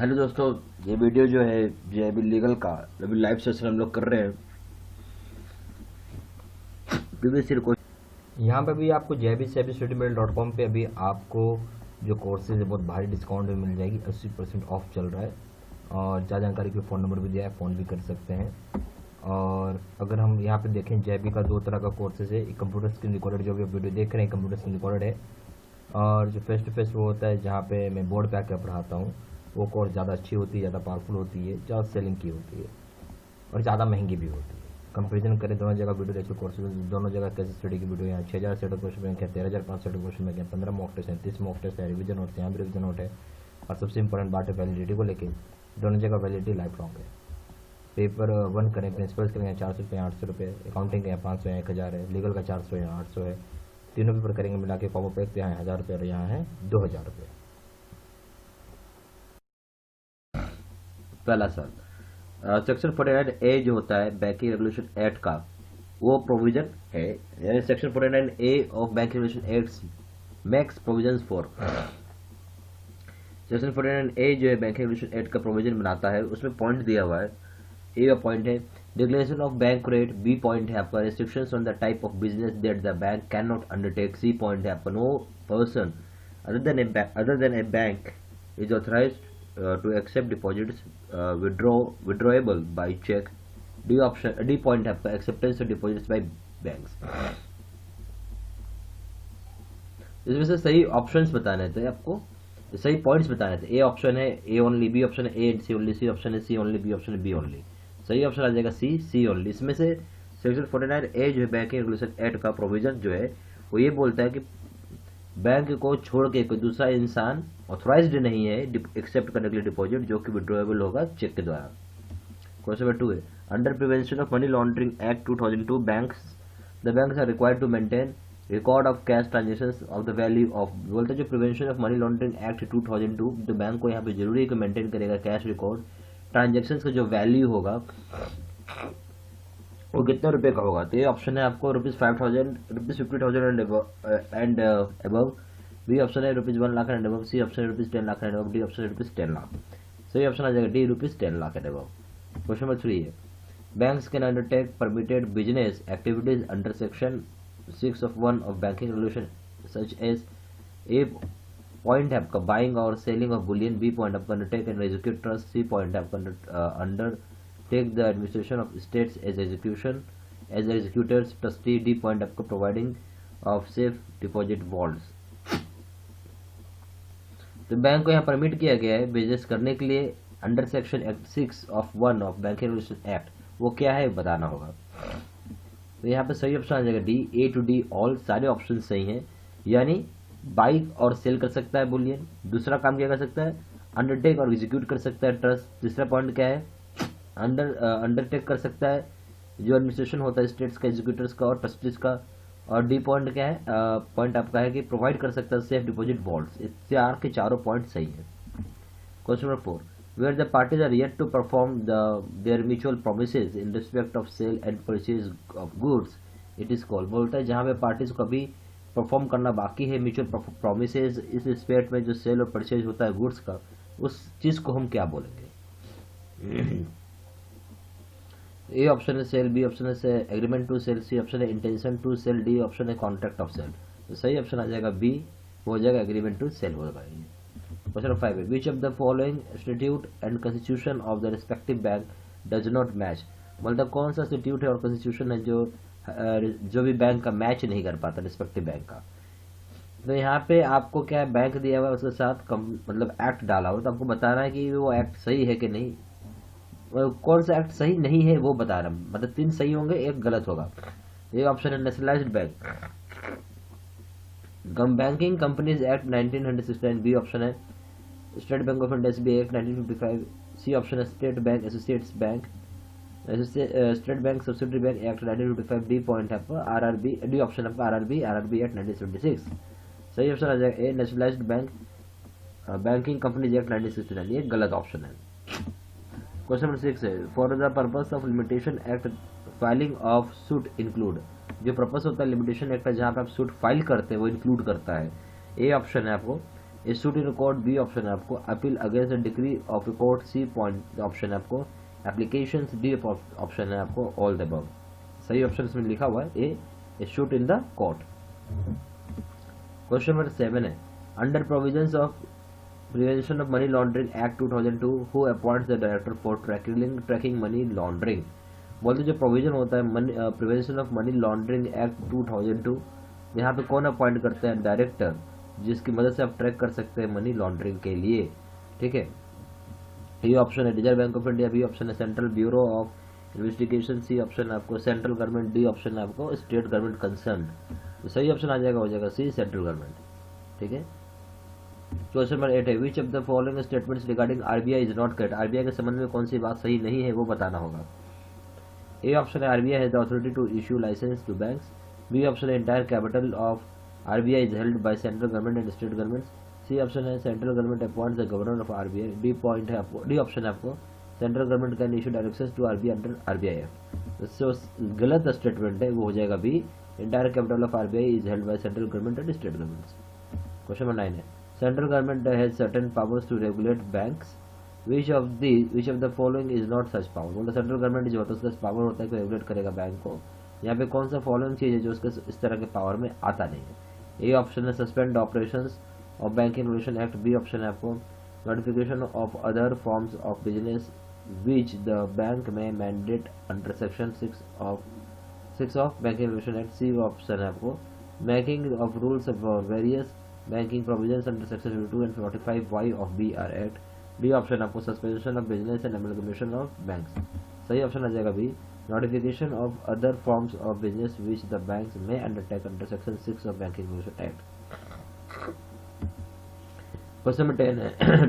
Hello दोस्तों, ये video जो है ये अभी लीगल का अभी लाइव सेशन हम लोग कर रहे हैं। प्रीवियस ईयर क्वेश्चन यहाँ पे भी आपको jbsabstudymail.com पे अभी आपको जो कोर्सेज है बहुत भारी डिस्काउंट में मिल जाएगी। 80% ऑफ चल रहा है और ज़्यादा जानकारी के लिए फ़ोन नंबर भी दिया है, फ़ोन भी कर सकते हैं। और अगर हम यहाँ पे देखें जेबी का दो तरह का कोर्सेज है। एक कंप्यूटर स्क्रीन रिकॉर्डेड जो भी वीडियो देख रहे हैं कंप्यूटर स्क्रीन रिकॉर्डेड है, और जो फेस टू फेस वो होता है जहाँ पे मैं बोर्ड पे आकर पढ़ाता हूँ। वो कोर्स ज़्यादा अच्छी होती है, ज़्यादा पावरफुल होती है, ज़्यादा सेलिंग की होती है और ज़्यादा महंगी भी होती है। कंपेरिजन करें दोनों जगह वीडियो देखिए कोर्सेज, दोनों जगह कैसे स्टडी की वीडियो। यहाँ 6000 सेट क्वेश्चन बैंक है, 13500 क्वेश्चन बैंक है, 15 मॉक टेस्ट है, 30 मॉक टेस्ट है, रिविजन नोट यहाँ भी रिविजन नोट है। और सबसे इंपॉर्टेंट बात है वैलिडिटी को लेके, दोनों जगह वैलिडिटी लाइफ लॉन्ग है। पेपर 1 करें प्रिंसिपल्स करेंगे 400 रुपये 800 रुपये, अकाउंटिंग का 500 है 1000 है, लीगल का 400 है 800 है। तीनों पेपर करेंगे मिला के कॉमो पैक, यहाँ 1000 रुपये और यहाँ है 2000 रुपये। पहला सवाल, सेक्शन 49A जो होता है बैंकिंग रेगुलेशन एक्ट का वो प्रोविजन है, यानी section 49A of banking regulation act makes provisions for. Section 49A जो है बैंकिंग रेगुलेशन एक्ट का प्रोविजन बनाता है, उसमें पॉइंट दिया हुआ है। ए का पॉइंट है regulation of bank rate. B point है आपका restrictions on the type of business that the bank can not undertake. C point है आपका no person other than a bank is authorised to accept deposits withdrawable by check. D point है आपका acceptance of deposits by banks। इसमें से सही options बताने थे आपको, सही पॉइंट्स बताने थे। ए ऑप्शन है ए ओनली, बी ऑप्शन है A and C only, C option है सी ओनली, बी ऑप्शन है बी ओनली। सही ऑप्शन आ जाएगा सी ओनली। इसमें से सेक्शन 49A जो है बैंकिंग रेगुलेशन एक्ट का प्रोविजन जो है वो ये बोलता है कि बैंक को छोड़ के कोई दूसरा इंसान ऑथराइज्ड नहीं है एक्सेप्ट करने के लिए डिपॉजिट जो कि विड्रॉएबल होगा चेक के द्वारा। क्वेश्चन नंबर 2 है under prevention of money laundering act 2002 banks are required to maintain record of cash transactions of the value of. बोलते जो prevention of money laundering act 2002 तो बैंक को यहाँ पे जरूरी है कि मेंटेन करेगा कैश रिकॉर्ड ट्रांजेक्शन का जो वैल्यू होगा वो कितने रुपए का होगा। तो ये ऑप्शन है आपको ₹5000 ₹50,000 एंड अबव। बी ऑप्शन है ₹1 lakh and above. C option है ₹10 lakh and above. D option है ₹10 लाख। सही ऑप्शन आ जाएगा D ₹10 lakh and above. Question number 3 है banks can undertake permitted business activities under section 6 of 1 of banking regulation such as. A point है आपका buying और selling of bullion. B point आपका undertake and execute trust. C point है आपका under take the administration of states as executors trustee। D point आपको providing of safe deposit vaults। तो bank को यहाँ परमिट किया गया है बिजनेस करने के लिए under section 6 of 1 of banking regulation act, वो क्या है बताना होगा। तो यहाँ पे सही ऑप्शन आ जाएगा D A to D all. सारे ऑप्शन सही हैं, यानी बाई और सेल कर सकता है बुलियन। दूसरा काम क्या कर सकता है अंडरटेक और एग्जीक्यूट कर सकता है ट्रस्ट। तीसरा पॉइंट क्या है अंडरटेक कर सकता है जो एडमिनिस्ट्रेशन होता है स्टेट्स का, एग्जीक्यूटर्स का और ट्रस्टीज का। और डी पॉइंट क्या है पॉइंट आपका है कि प्रोवाइड कर सकता है सेफ डिपॉजिट वॉल्ट्स। इससे आर के चारों पॉइंट सही है। Question number 4 where the parties are yet to perform their mutual promises in respect of sale and purchase of goods it is called. बोलता है जहां पे पार्टीज को अभी परफॉर्म करना बाकी है म्यूचुअल प्रोमिसेस इस रिस्पेक्ट में जो सेल और परचेज होता है गुड्स का, उस चीज को हम क्या बोलेंगे। ए ऑप्शन है सेल, बी ऑप्शन है agreement to sale, C option है intention to sale, D option है कॉन्ट्रैक्ट ऑफ सेल। तो सही ऑप्शन आ जाएगा बी, वो हो जाएगा एग्रीमेंट टू सेल होगा। क्वेश्चन नंबर 5 है which of the following institute and constitution of the respective bank does not match. मतलब कौन सा इंस्टीट्यूट है और कॉन्स्टिट्यूशन है जो भी बैंक का मैच नहीं कर पाता रिस्पेक्टिव बैंक का। तो यहाँ पे आपको क्या है बैंक दिया हुआ है उसके साथ मतलब एक्ट डाला हुआ, तो आपको बताना है कि वो एक्ट सही है कि नहीं। कौन सा एक्ट सही नहीं है वो बता रहा हूं, मतलब 3 सही होंगे 1 गलत होगा। ये ऑप्शन है nationalised bank banking companies act 1969। B option है state bank of India SBI act 1955। C option है state bank associates bank state bank subsidiary bank act 1955। D point है आपका RRB। डी ऑप्शन आपका RRB एक्ट 1976। सही option आ जाएगा A nationalised bank banking companies act 1969। ये गलत option है। क्वेश्चन नंबर 6 है for the purpose of limitation act filing of suit include. जो पर्पस होता है लिमिटेशन एक्ट जहां पे आप सूट फाइल करते हैं वो इंक्लूड करता है। ए ऑप्शन है आपको a suit in court B option है आपको, appeal against the decree of a court C point option है आपको, एप्लीकेशन डी ऑप्शन है आपको, ऑल द अबव। सही ऑप्शन इसमें लिखा हुआ है a suit in the court. Question number 7 है, under provisions of prevention of money laundering act 2002 who appoints the director for tracking money laundering. बोलते जो प्रोविजन होता है prevention of money laundering act 2002, यहाँ पे कौन अपॉइंट करता है, डायरेक्टर, जिसकी मदद से आप ट्रैक कर सकते हैं मनी लॉन्ड्रिंग के लिए। ठीक है, ये ऑप्शन है reserve bank of India, B option है central bureau of investigation, C option है आपको सेंट्रल गवर्नमेंट, डी ऑप्शन है आपको स्टेट गवर्नमेंट कंसर्न। तो सही ऑप्शन आ जाएगा, हो जाएगा सी सेंट्रल गवर्नमेंट। ठीक है, क्वेश्चन नंबर 8 है, which of the following statements regarding RBI is not correct. RBI के संबंध में कौन सी बात सही नहीं है वो बताना होगा। ए ऑप्शन है RBI has the authority to issue licence to banks, B option है entire capital of RBI is held by central government and state governments, C option है central government appoints the governor of RBI, D point है आपको, D option है आपको central government can issue directions to RBI under RBI act. तो गलत statement है वो हो जाएगा B, entire capital of RBI is held by central government and state governments. Question number 9 है, central government has certain powers to regulate banks, which of the following is not such power. मतलब central government जो होता है उसका power होता है कि regulate करेगा बैंक को, यहाँ पे कौन सा फॉलोइंग चीज है जो उसके इस तरह के पावर में आता नहीं है। ए ऑप्शन है suspend operations of banking regulation act, B option है आपको notification of other forms of business which the bank may mandate under section 6 of banking regulation act, C option है आपको making of rules for various banking provisions under section 52 and 45Y of BR act, D option आपको suspension of business and amalgamation of banks। सही option आ जाएगा B, notification of other forms of business which the banks may undertake under section 6 of banking regulation act। Question number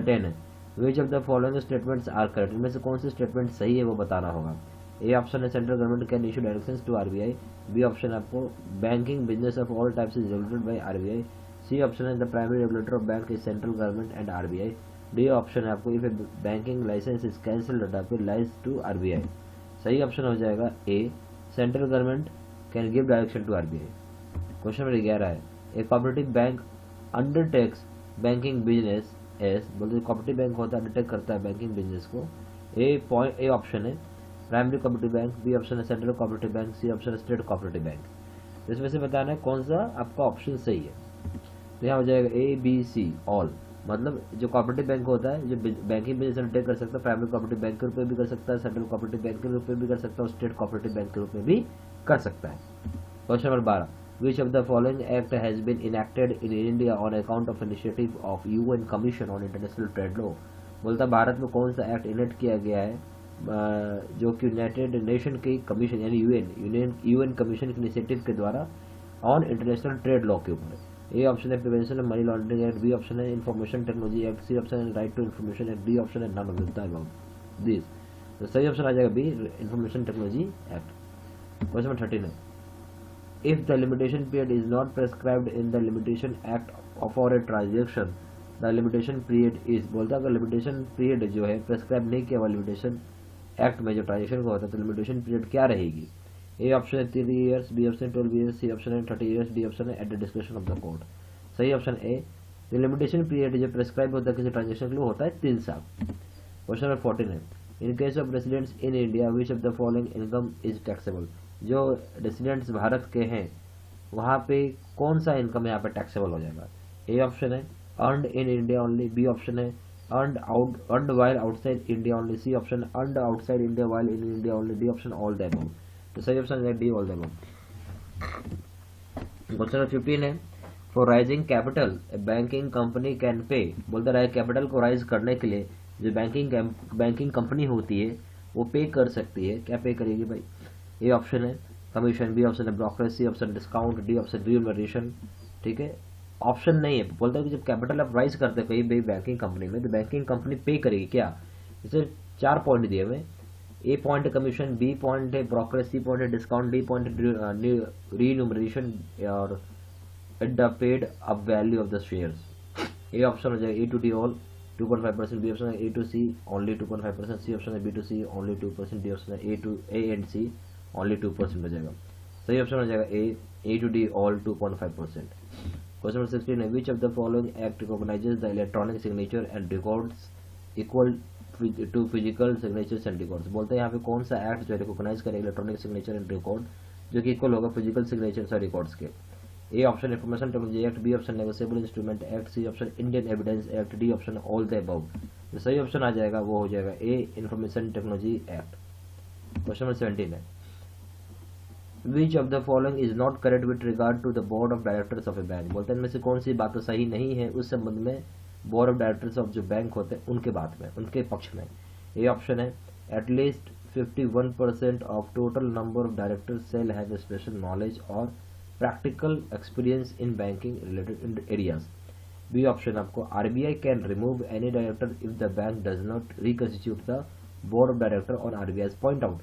10 है, which of the following statements are correct. इनमें से कौन सी statement सही है वो बताना होगा। ए ऑप्शन है central government can issue directions to RBI, B option आपको banking business of all types is regulated by RBI, C option है the primary regulator of bank is central government and RBI, D option है आपको if a banking licence is cancelled और appeal lies to RBI. सही option हो जाएगा A, central government can give direction to RBI. Question number 11 है, ए cooperative bank undertakes banking business as, बोलते cooperative bank होता है अंडरटेक करता है बैंकिंग बिजनेस को। ए ऑप्शन है primary cooperative bank, B option है central cooperative bank, C option है स्टेट कोऑपरेटिव बैंक। तो इसमें से बताना है कौन सा आपका ऑप्शन सही है। तो यहाँ हो जाएगा ए बी सी ऑल, मतलब जो कोऑपरेटिव बैंक होता है जो बैंकिंग बिजनेस अंडरटेक कर सकता है, प्राइमरी कोऑपरेटिव बैंक के रूप में भी कर सकता है, सेंट्रल कोऑपरेटिव बैंक के रूप में भी कर सकता है और स्टेट कोऑपरेटिव बैंक के रूप में भी कर सकता है। Question number 12, which of the following act has been enacted in India on account of initiative of UN Commission on International Trade Law। बोलता भारत में कौन सा एक्ट इनेक्ट किया गया है जो कि यूनाइटेड नेशन की कमीशन यानी यूएन कमीशन के इनिशिएटिव के द्वारा ऑन इंटरनेशनल ट्रेड लॉ के ऊपर। ए ऑप्शन है prevention of money laundering act, B option है information technology act, C option है right to information act, D option है नन ऑफ दिस। तो सही ऑप्शन आ जाएगा B, information technology act. Question number 13 है, if the limitation period is not prescribed in the limitation act for a transaction, the limitation period is, बोलता अगर limitation period जो है prescribe नहीं किया हुआ limitation act में जो transaction का होता है तो limitation period क्या रहेगी। ए ऑप्शन है 3 years, B option 12 years, C option है 30 years, डी ऑप्शन है at the discretion of the court। सही ऑप्शन ए, तो limitation period जो prescribe होता है किसी transaction के लिए होता है 3 साल। क्वेश्चन नंबर 14 है, in case of residents in India which of the following income is taxable। जो रेसिडेंट्स भारत के हैं वहाँ पे कौन सा इनकम यहाँ पे टैक्सेबल हो जाएगा। ए ऑप्शन है earned in India only, B option है earned while outside India only, C option earned outside India while in India only, D option all the above. तो सही ऑप्शन है D all the above. Question number 15 है, for raising capital banking company can pay. बोलता रहा capital को rise करने के लिए जो बैंकिंग कंपनी होती है वो पे कर सकती है। क्या पे करेगी भाई। ए ऑप्शन है कमीशन, बी ऑप्शन है brokerage, C option discount, D option remuneration. ठीक है, ऑप्शन नहीं है। बोलता है कि जब कैपिटल आप राइज करते हैं कहीं भी बैंकिंग कंपनी में तो बैंकिंग कंपनी पे करेगी क्या। इसे 4 पॉइंट दिए हुए, ए पॉइंट है कमीशन, बी पॉइंट है ब्रोकरेज, सी पॉइंट है डिस्काउंट, डी पॉइंट है रिन्यूमरेशन और at the paid up value of the shares. A option हो जाएगा A to D all 2.5%, B option है A to C only 2.5%, C option है B to C only 2%, D option है A and C only 2% हो जाएगा। सही option हो जाएगा A to D all 2.5%। Question number 16 है which of the following act recognises the electronic signature and records equal to physical signatures and records. बोलते हैं यहाँ पे कौन सा एक्ट जो रिकॉग्नाइज करे इलेक्ट्रॉनिक सिग्नेचर एंड रिकॉर्ड जो कि इक्वल होगा फिजिकल सिग्नेचर्स और रिकॉर्ड्स के। A option information technology act, B option negotiable instrument act, C option Indian evidence act, D option all the above. जो सही ऑप्शन आ जाएगा वो हो जाएगा A information technology act. Question number 17 है which of the following is not correct with regard to the board of directors of a bank. बोलते हैं इनमें से कौन सी बात सही नहीं है उस संबंध में बोर्ड ऑफ डायरेक्टर्स ऑफ जो बैंक होते हैं उनके बात में, उनके पक्ष में। ए ऑप्शन है at least 51% of total number of directors shall have special knowledge और practical experience in banking related areas. B option आपको RBI can remove any director if the bank does not reconstitute the board of director on RBI point out.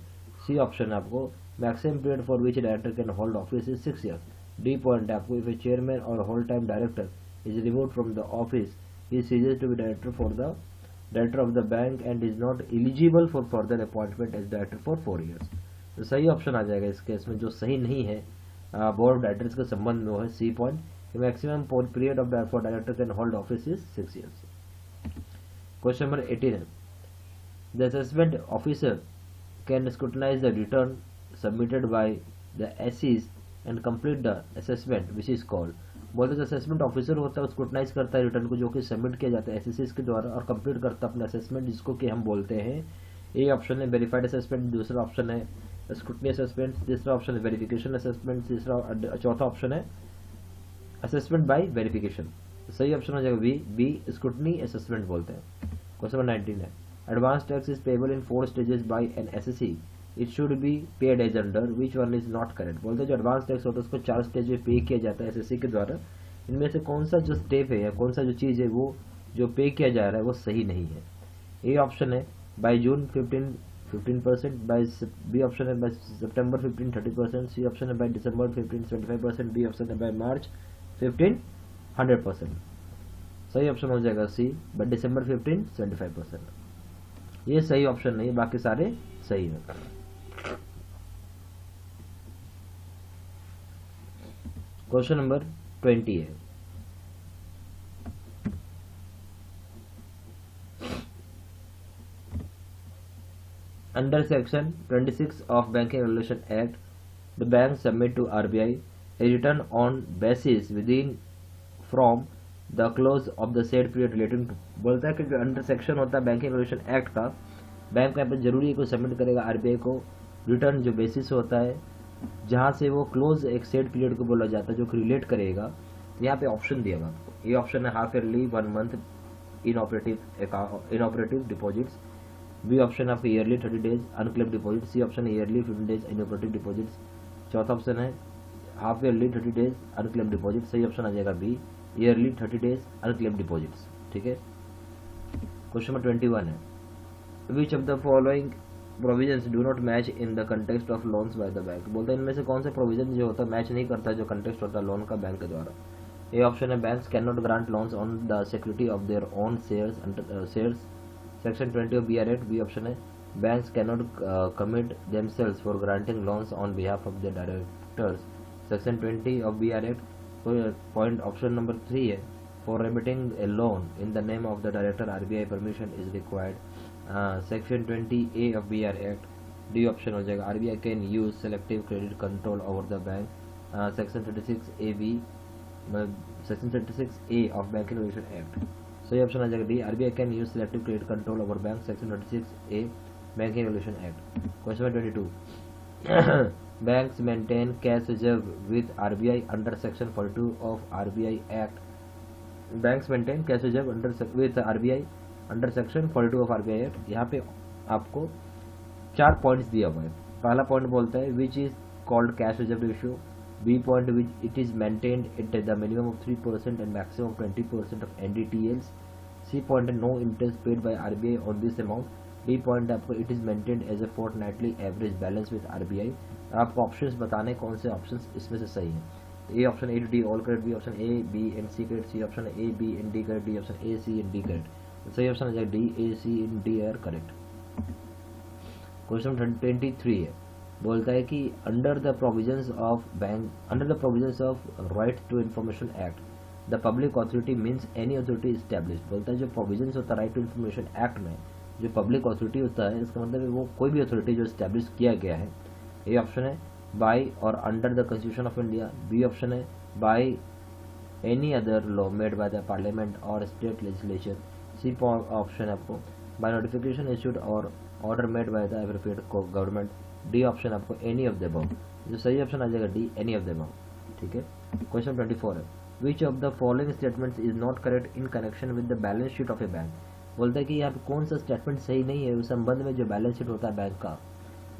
C option आपको maximum period for which director can hold office is 6 years। D point आपको if a chairman or whole time director is removed from the office he ceases to be director of the bank and is not eligible for further appointment as director for 4 years। तो सही option आ जाएगा इस case में। जो सही नहीं है बोर्ड ऑफ डायरेक्टर्स के संबंध में वो है C point maximum period of for director can hold office is 6 years। Question number 18 है the assessment officer can scrutinise the return submitted by the assessee and complete the assessment which is called. बोलते जो assessment officer होता है वो scrutinise करता है return को जो कि सबमिट किया जाता है एसएससी के द्वारा और कंप्लीट करता है अपना असेसमेंट जिसको कि हम बोलते हैं। ए ऑप्शन है वेरीफाइड असेसमेंट, दूसरा ऑप्शन है स्क्रूटनी असेसमेंट, तीसरा ऑप्शन है वेरिफिकेशन असेसमेंट, चौथा ऑप्शन है असेसमेंट बाय वेरिफिकेशन। सही ऑप्शन हो जाएगा बी स्क्रूटनी असेसमेंट बोलते हैं। क्वेश्चन नंबर 19 है advance tax is payable in 4 stages by an assessee it should be paid as under which one is not correct. बोलते हैं जो एडवांस टैक्स होता है उसको 4 स्टेज में पे किया जाता है एसएससी के द्वारा। इनमें से कौन सा जो स्टेप है या कौन सा जो चीज है वो जो पे किया जा रहा है वो सही नहीं है। ए ऑप्शन है by June 15%, by B option है बाय सितंबर 15 30%, सी ऑप्शन है बाय दिसंबर 15 25%, डी ऑप्शन है बाय मार्च 15 100%। सही ऑप्शन हो जाएगा सी बाय दिसंबर 15 75%। ये सही ऑप्शन नहीं, बाकी सारे सही है। क्वेश्चन नंबर 20 है under section 26 of banking regulation act the bank submit to RBI a return on basis within from the close of the said period relating to. बोलता है कि जो अंडर सेक्शन होता है बैंकिंग रेगुलेशन एक्ट का bank यहाँ पर जरूरी है को सबमिट करेगा आरबीआई को रिटर्न जो बेसिस होता है जहां से वो क्लोज एक सेट पीरियड को बोला जाता है जो रिलेट करेगा। तो यहाँ पे ऑप्शन दिया हुआ ये ऑप्शन है half yearly 1 month inoperative deposits, B option आपको yearly 30 days unclaim deposit, C option है ईयरली 15 days इनऑपरेटिव डिपॉजिट्स, चौथा ऑप्शन है half yearly 30 days unclaim deposit. सही ऑप्शन आ जाएगा B yearly 30 days unclaim deposits. ठीक है। क्वेश्चन नंबर 21 है which of the following provisions do not match in the context of loans by the bank. बोलते हैं इनमें से कौन से प्रोविजन जो होता है मैच नहीं करता जो कंटेक्स्ट होता है लोन का बैंक के द्वारा। ए ऑप्शन है banks can not grant loans on the security of their own shares section 20 of BR act. B option है banks can not commit themselves for granting loans on behalf of the directors section 20 of BR act. Point option number 3 है for remitting a loan in the name of the director RBI permission is required। Section 20A of BR Act। D option हो जाएगा RBI can use selective credit control over the bank। Section 36AB section 36A of Banking Regulation Act। सही option आ जाएगा D RBI can use selective credit control over bank section 36A Banking Regulation Act। Question number 22 banks maintain cash reserve with RBI under section 42 of RBI Act। Banks maintain cash reserve with RBI under section 42 of RBI act. यहाँ पे आपको 4 points दिया हुआ है। पहला point बोलता है which is called cash reserve ratio, B point which it is maintained at the minimum of 3% and maximum 20% of NDTLs, C point no interest paid by RBI on this amount, D point आपको it is maintained as a fortnightly average balance with RBI. आपको options बताने कौन से options इसमें से सही है। A option A to D all correct, B option A B and C correct, C option A B and D correct, D option A C and D correct. सही option आ जाएगा D A C and D are correct. Question 23 है बोलता है कि under the provisions of right to information act the public authority means any authority established. बोलता है जो प्रोविजंस होता है राइट टू इन्फॉर्मेशन एक्ट में, जो पब्लिक अथॉरिटी होता है इसका मतलब है वो कोई भी अथॉरिटी जो इस्टेब्लिश किया गया है। ए ऑप्शन है बाय और under the constitution of India. B option है by any other law made by the parliament और स्टेट लेजिस्लेचर। सी ऑप्शन है आपको बाय नोटिफिकेशन इशूड और order made by the appropriate government. D option आपको any of the above. जो सही option आ जाएगा D, any of the above. ठीक है। क्वेश्चन 24 है which of the following statements is not correct in connection with the balance sheet of a bank. बोलता है कि यहाँ पे कौन सा स्टेटमेंट सही नहीं है उस संबंध में जो बैलेंस शीट होता है बैंक का।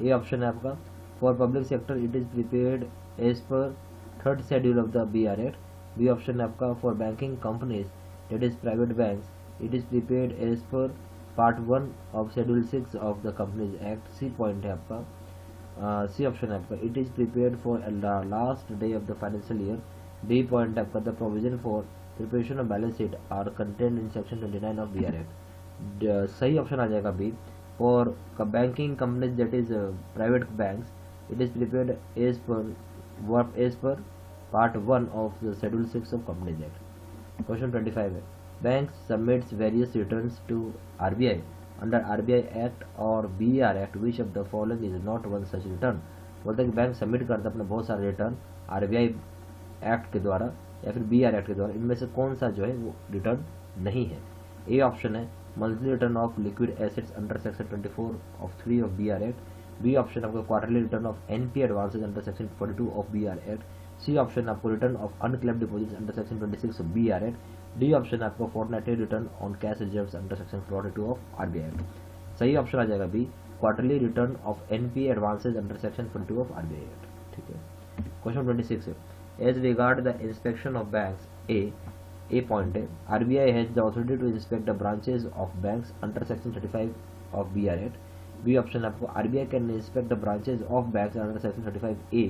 ए ऑप्शन है आपका for public sector it is prepared as per third schedule of the BR act. B option है आपका for banking companies that is private banks it is prepared as per part 1 of schedule 6 of the companies act. C point है आपका, C option है आपका it is prepared for last day of the financial year. D point है आपका the provision for preparation of balance sheet are content in section 29 of BR act. सही option आ जाएगा B for banking companies that is private banks it is prepared as per part 1 of the schedule 6 of companies act. Question 25 है bank submits various returns to RBI under RBI act और BR act which of the following is not one such return. बोलते हैं कि bank submit करता है अपने बहुत सारे रिटर्न RBI एक्ट के द्वारा या फिर BR एक्ट के द्वारा, इनमें से कौन सा जो है वो रिटर्न नहीं है। ए ऑप्शन है monthly return of liquid assets under section 24 of 3 of BR act. B option आपको quarterly return of NP advances under section 42 of BR act. C option आपको return of unclaimed deposits under section 26 of BR act. D option आपको fortnightly return on cash reserves under section 42 of RBI act. सही option आ जाएगा B quarterly return of NP advances under section 42 of RBI act. ठीक है। Question 26 है as regard the inspection of banks A point है RBI has the authority to inspect the branches of banks under section 35 of BR act. B option आपको RBI can inspect the branches of banks under section 35A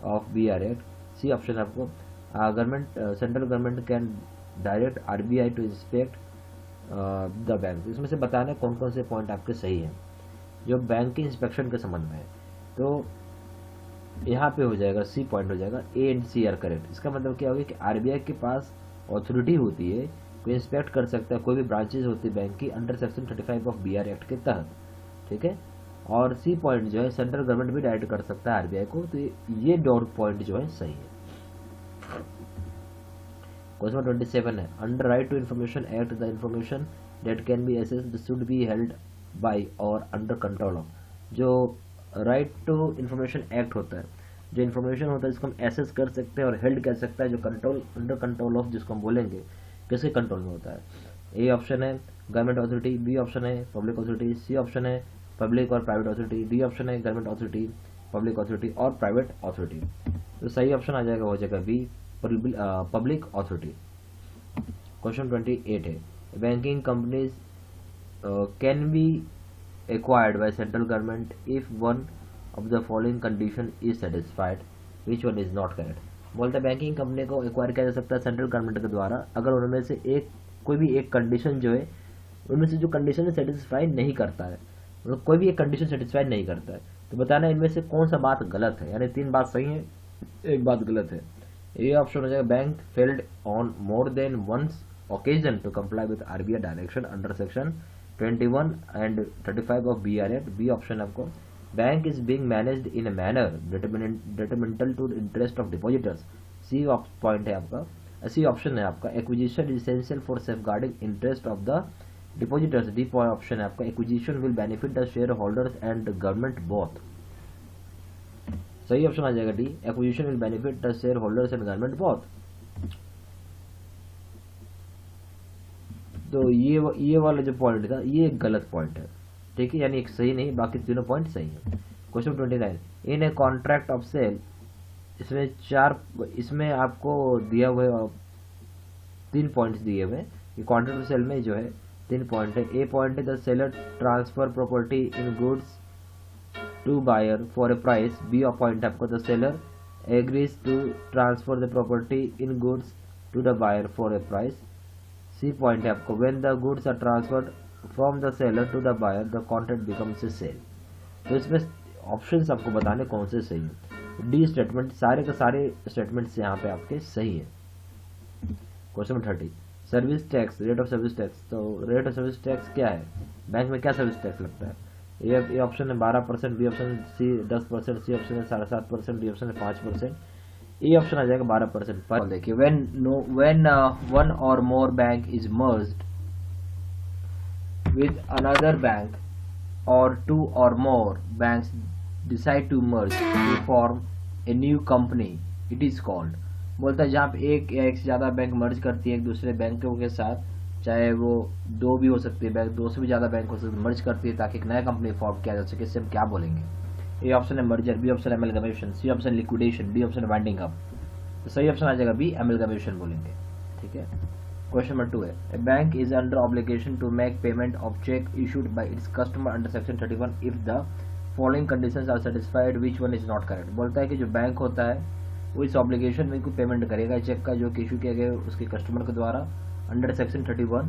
of BR act. C option आपको government central government can direct RBI to inspect the bank. इसमें से बताना कौन कौन से point आपके सही हैं जो बैंक के इंस्पेक्शन के संबंध में है। तो यहाँ पे हो जाएगा सी पॉइंट हो जाएगा, A and C are correct. इसका मतलब क्या होगा कि RBI के पास अथॉरिटी होती है कोई इंस्पेक्ट कर सकता है कोई भी ब्रांचेज होती है बैंक की under section 35 of BR act के तहत। ठीक है। और सी पॉइंट जो है सेंट्रल गवर्नमेंट भी डायरेक्ट कर सकता है RBI को, तो ये डॉट पॉइंट जो है सही है। क्वेश्चन 27 है under right to information act the information that can be accessed should be held by और अंडर कंट्रोल ऑफ। जो राइट टू इन्फॉर्मेशन एक्ट होता है जो इन्फॉर्मेशन होता है जिसको हम एसेस कर सकते हैं और हेल्ड कर सकता है जो कंट्रोल अंडर कंट्रोल ऑफ जिसको हम बोलेंगे किसके कंट्रोल में होता है। ए ऑप्शन है गवर्नमेंट अथॉरिटी। बी ऑप्शन है पब्लिक अथॉरिटी। सी ऑप्शन है पब्लिक और प्राइवेट अथॉरिटी। डी ऑप्शन है गवर्नमेंट अथॉरिटी पब्लिक अथॉरिटी और प्राइवेट अथॉरिटी। तो सही ऑप्शन आ जाएगा हो जाएगा बी पब्लिक अथॉरिटी। क्वेश्चन 28 है banking companies can be acquired by central government if one of the following condition is satisfied which one is not correct। बोलते हैं बैंकिंग कंपनी को एक्वायर किया जा सकता है सेंट्रल गवर्नमेंट के द्वारा अगर उनमें से एक कोई भी एक कंडीशन जो है उनमें से जो कंडीशन है सेटिस्फाई नहीं करता है, मतलब कोई भी एक कंडीशन सेटिस्फाई नहीं करता है। तो बताना इनमें से कौन सा बात गलत है, यानी 3 बात सही है एक बात गलत है। ये ऑप्शन हो जाएगा bank failed on more than once occasion to comply with RBI direction under section 21 and 35 of BR Act। B option आपको bank is being managed in a manner detrimental to the interest of depositors। C point है आपका, C option है आपका acquisition is essential for safeguarding interest of the depositors. D option है आपका acquisition will benefit the share holders and government both. सही option आ जाएगा D acquisition will benefit the share holders and government both. तो ये वाला जो point था ये एक गलत पॉइंट है। ठीक है, यानी एक सही नहीं, बाकी तीनों पॉइंट सही है। Question 29 in a contract of sale, इसमें आपको दिया हुए 3 पॉइंट्स दिए हुए। ये कॉन्ट्रैक्ट ऑफ सेल में जो है 3 पॉइंट है। ए पॉइंट है the seller transfer property in goods to buyer for a price. B point आपको the seller agrees to transfer the property in goods to the buyer for a price. C point है आपको when the goods are transferred from the seller to the buyer the contract becomes a sale. तो इसमें options आपको बताने कौन से सही है। डी स्टेटमेंट, सारे के सारे स्टेटमेंट्स यहाँ पे आपके सही है। Question number 30, service tax, rate of service tax. तो रेट ऑफ सर्विस टैक्स क्या है, बैंक में क्या सर्विस टैक्स लगता है? ए ऑप्शन है 12%, B option C 10%, C option है 7.5%, डी ऑप्शन है 5%, ए ऑप्शन आ जाएगा 12%। पर देखिए when one or more bank is merged with another bank or two or more banks decide to merge to form a new company, it is called, बोलता है जहाँ पे एक या एक से ज्यादा बैंक मर्ज करती है एक दूसरे बैंकों के साथ, चाहे वो दो भी हो सकती है बैंक, दो से भी ज्यादा बैंक हो सकती है, मर्ज करती है ताकि एक नया कंपनी फॉर्म किया जा सके, इससे हम क्या बोलेंगे? ए ऑप्शन है merger, B option amalgamation, C option liquidation, D option winding up. तो सही ऑप्शन आ जाएगा बी एमलगमेशन बोलेंगे। ठीक है, क्वेश्चन नंबर 2 है, a bank is under obligation to make payment of cheque issued by its customer under section 31 if the following conditions are satisfied, which one is not correct. बोलता है कि जो bank होता है वो इस ऑब्लिगेशन में कोई पेमेंट करेगा चेक का जो कि इशू किया गया उसके कस्टमर के द्वारा अंडर सेक्शन 31,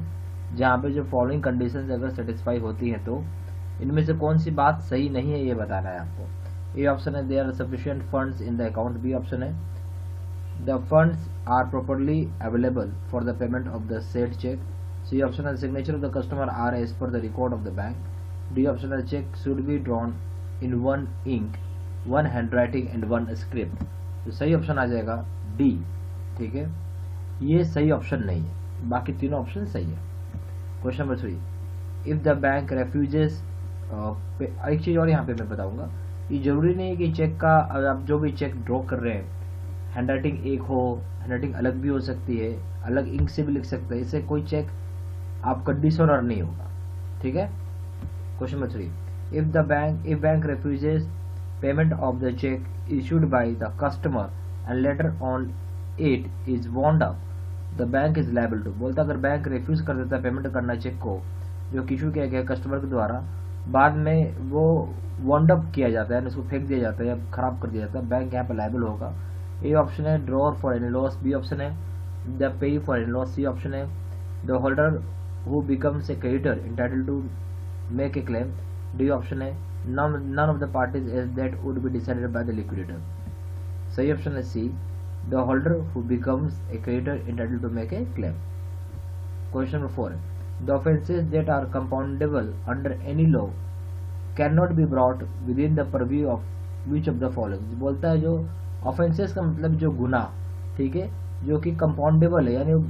जहाँ पे जो फॉलोइंग कंडीशंस अगर सेटिस्फाई होती हैं तो इनमें से कौन सी बात सही नहीं है ये बताना है आपको। ए ऑप्शन है there are sufficient funds in the account, B option है the funds are properly available for the payment of the said cheque, C option है signature of the customer are as per the record of the bank, D option है cheque should be drawn in one ink, one handwriting and one script. तो सही option आ जाएगा D. ठीक है, ये सही ऑप्शन नहीं है, बाकी तीनों ऑप्शन सही है। Question number 3, if the bank refuses, एक चीज और यहाँ पे मैं बताऊंगा, ये जरूरी नहीं है कि चेक का आप जो भी चेक ड्रॉ कर रहे हैं हैंडराइटिंग एक हो, हैंडराइटिंग अलग भी हो सकती है, अलग इंक से भी लिख सकते हैं, इससे कोई चेक आप कंडीशनर नहीं होगा। ठीक है, question number 3, if bank refuses payment of the check issued by the customer and later on it is wound up, the bank is liable to। बोलता अगर बैंक रिफ्यूज कर देता है पेमेंट करना चेक को जो कि इशू किया गया कस्टमर के द्वारा, बाद में वो वाउंड अप किया जाता है, उसको फेंक दिया जाता है या खराब कर दिया जाता है, बैंक यहाँ पे लायबल होगा। ए ऑप्शन है drawer for any loss, B option है the payee for any loss, C option है the holder who becomes a creditor entitled to make a claim, D option है none of the parties is that would be decided by the liquidator। सही option है सी the holder who becomes a creditor entitled to make a claim। Question number 4, the offences that are compoundable under any law cannot be brought within the purview of which of the following। बोलता है जो offences का मतलब जो गुनाह, ठीक है, जो कि कंपाउंडेबल है यानी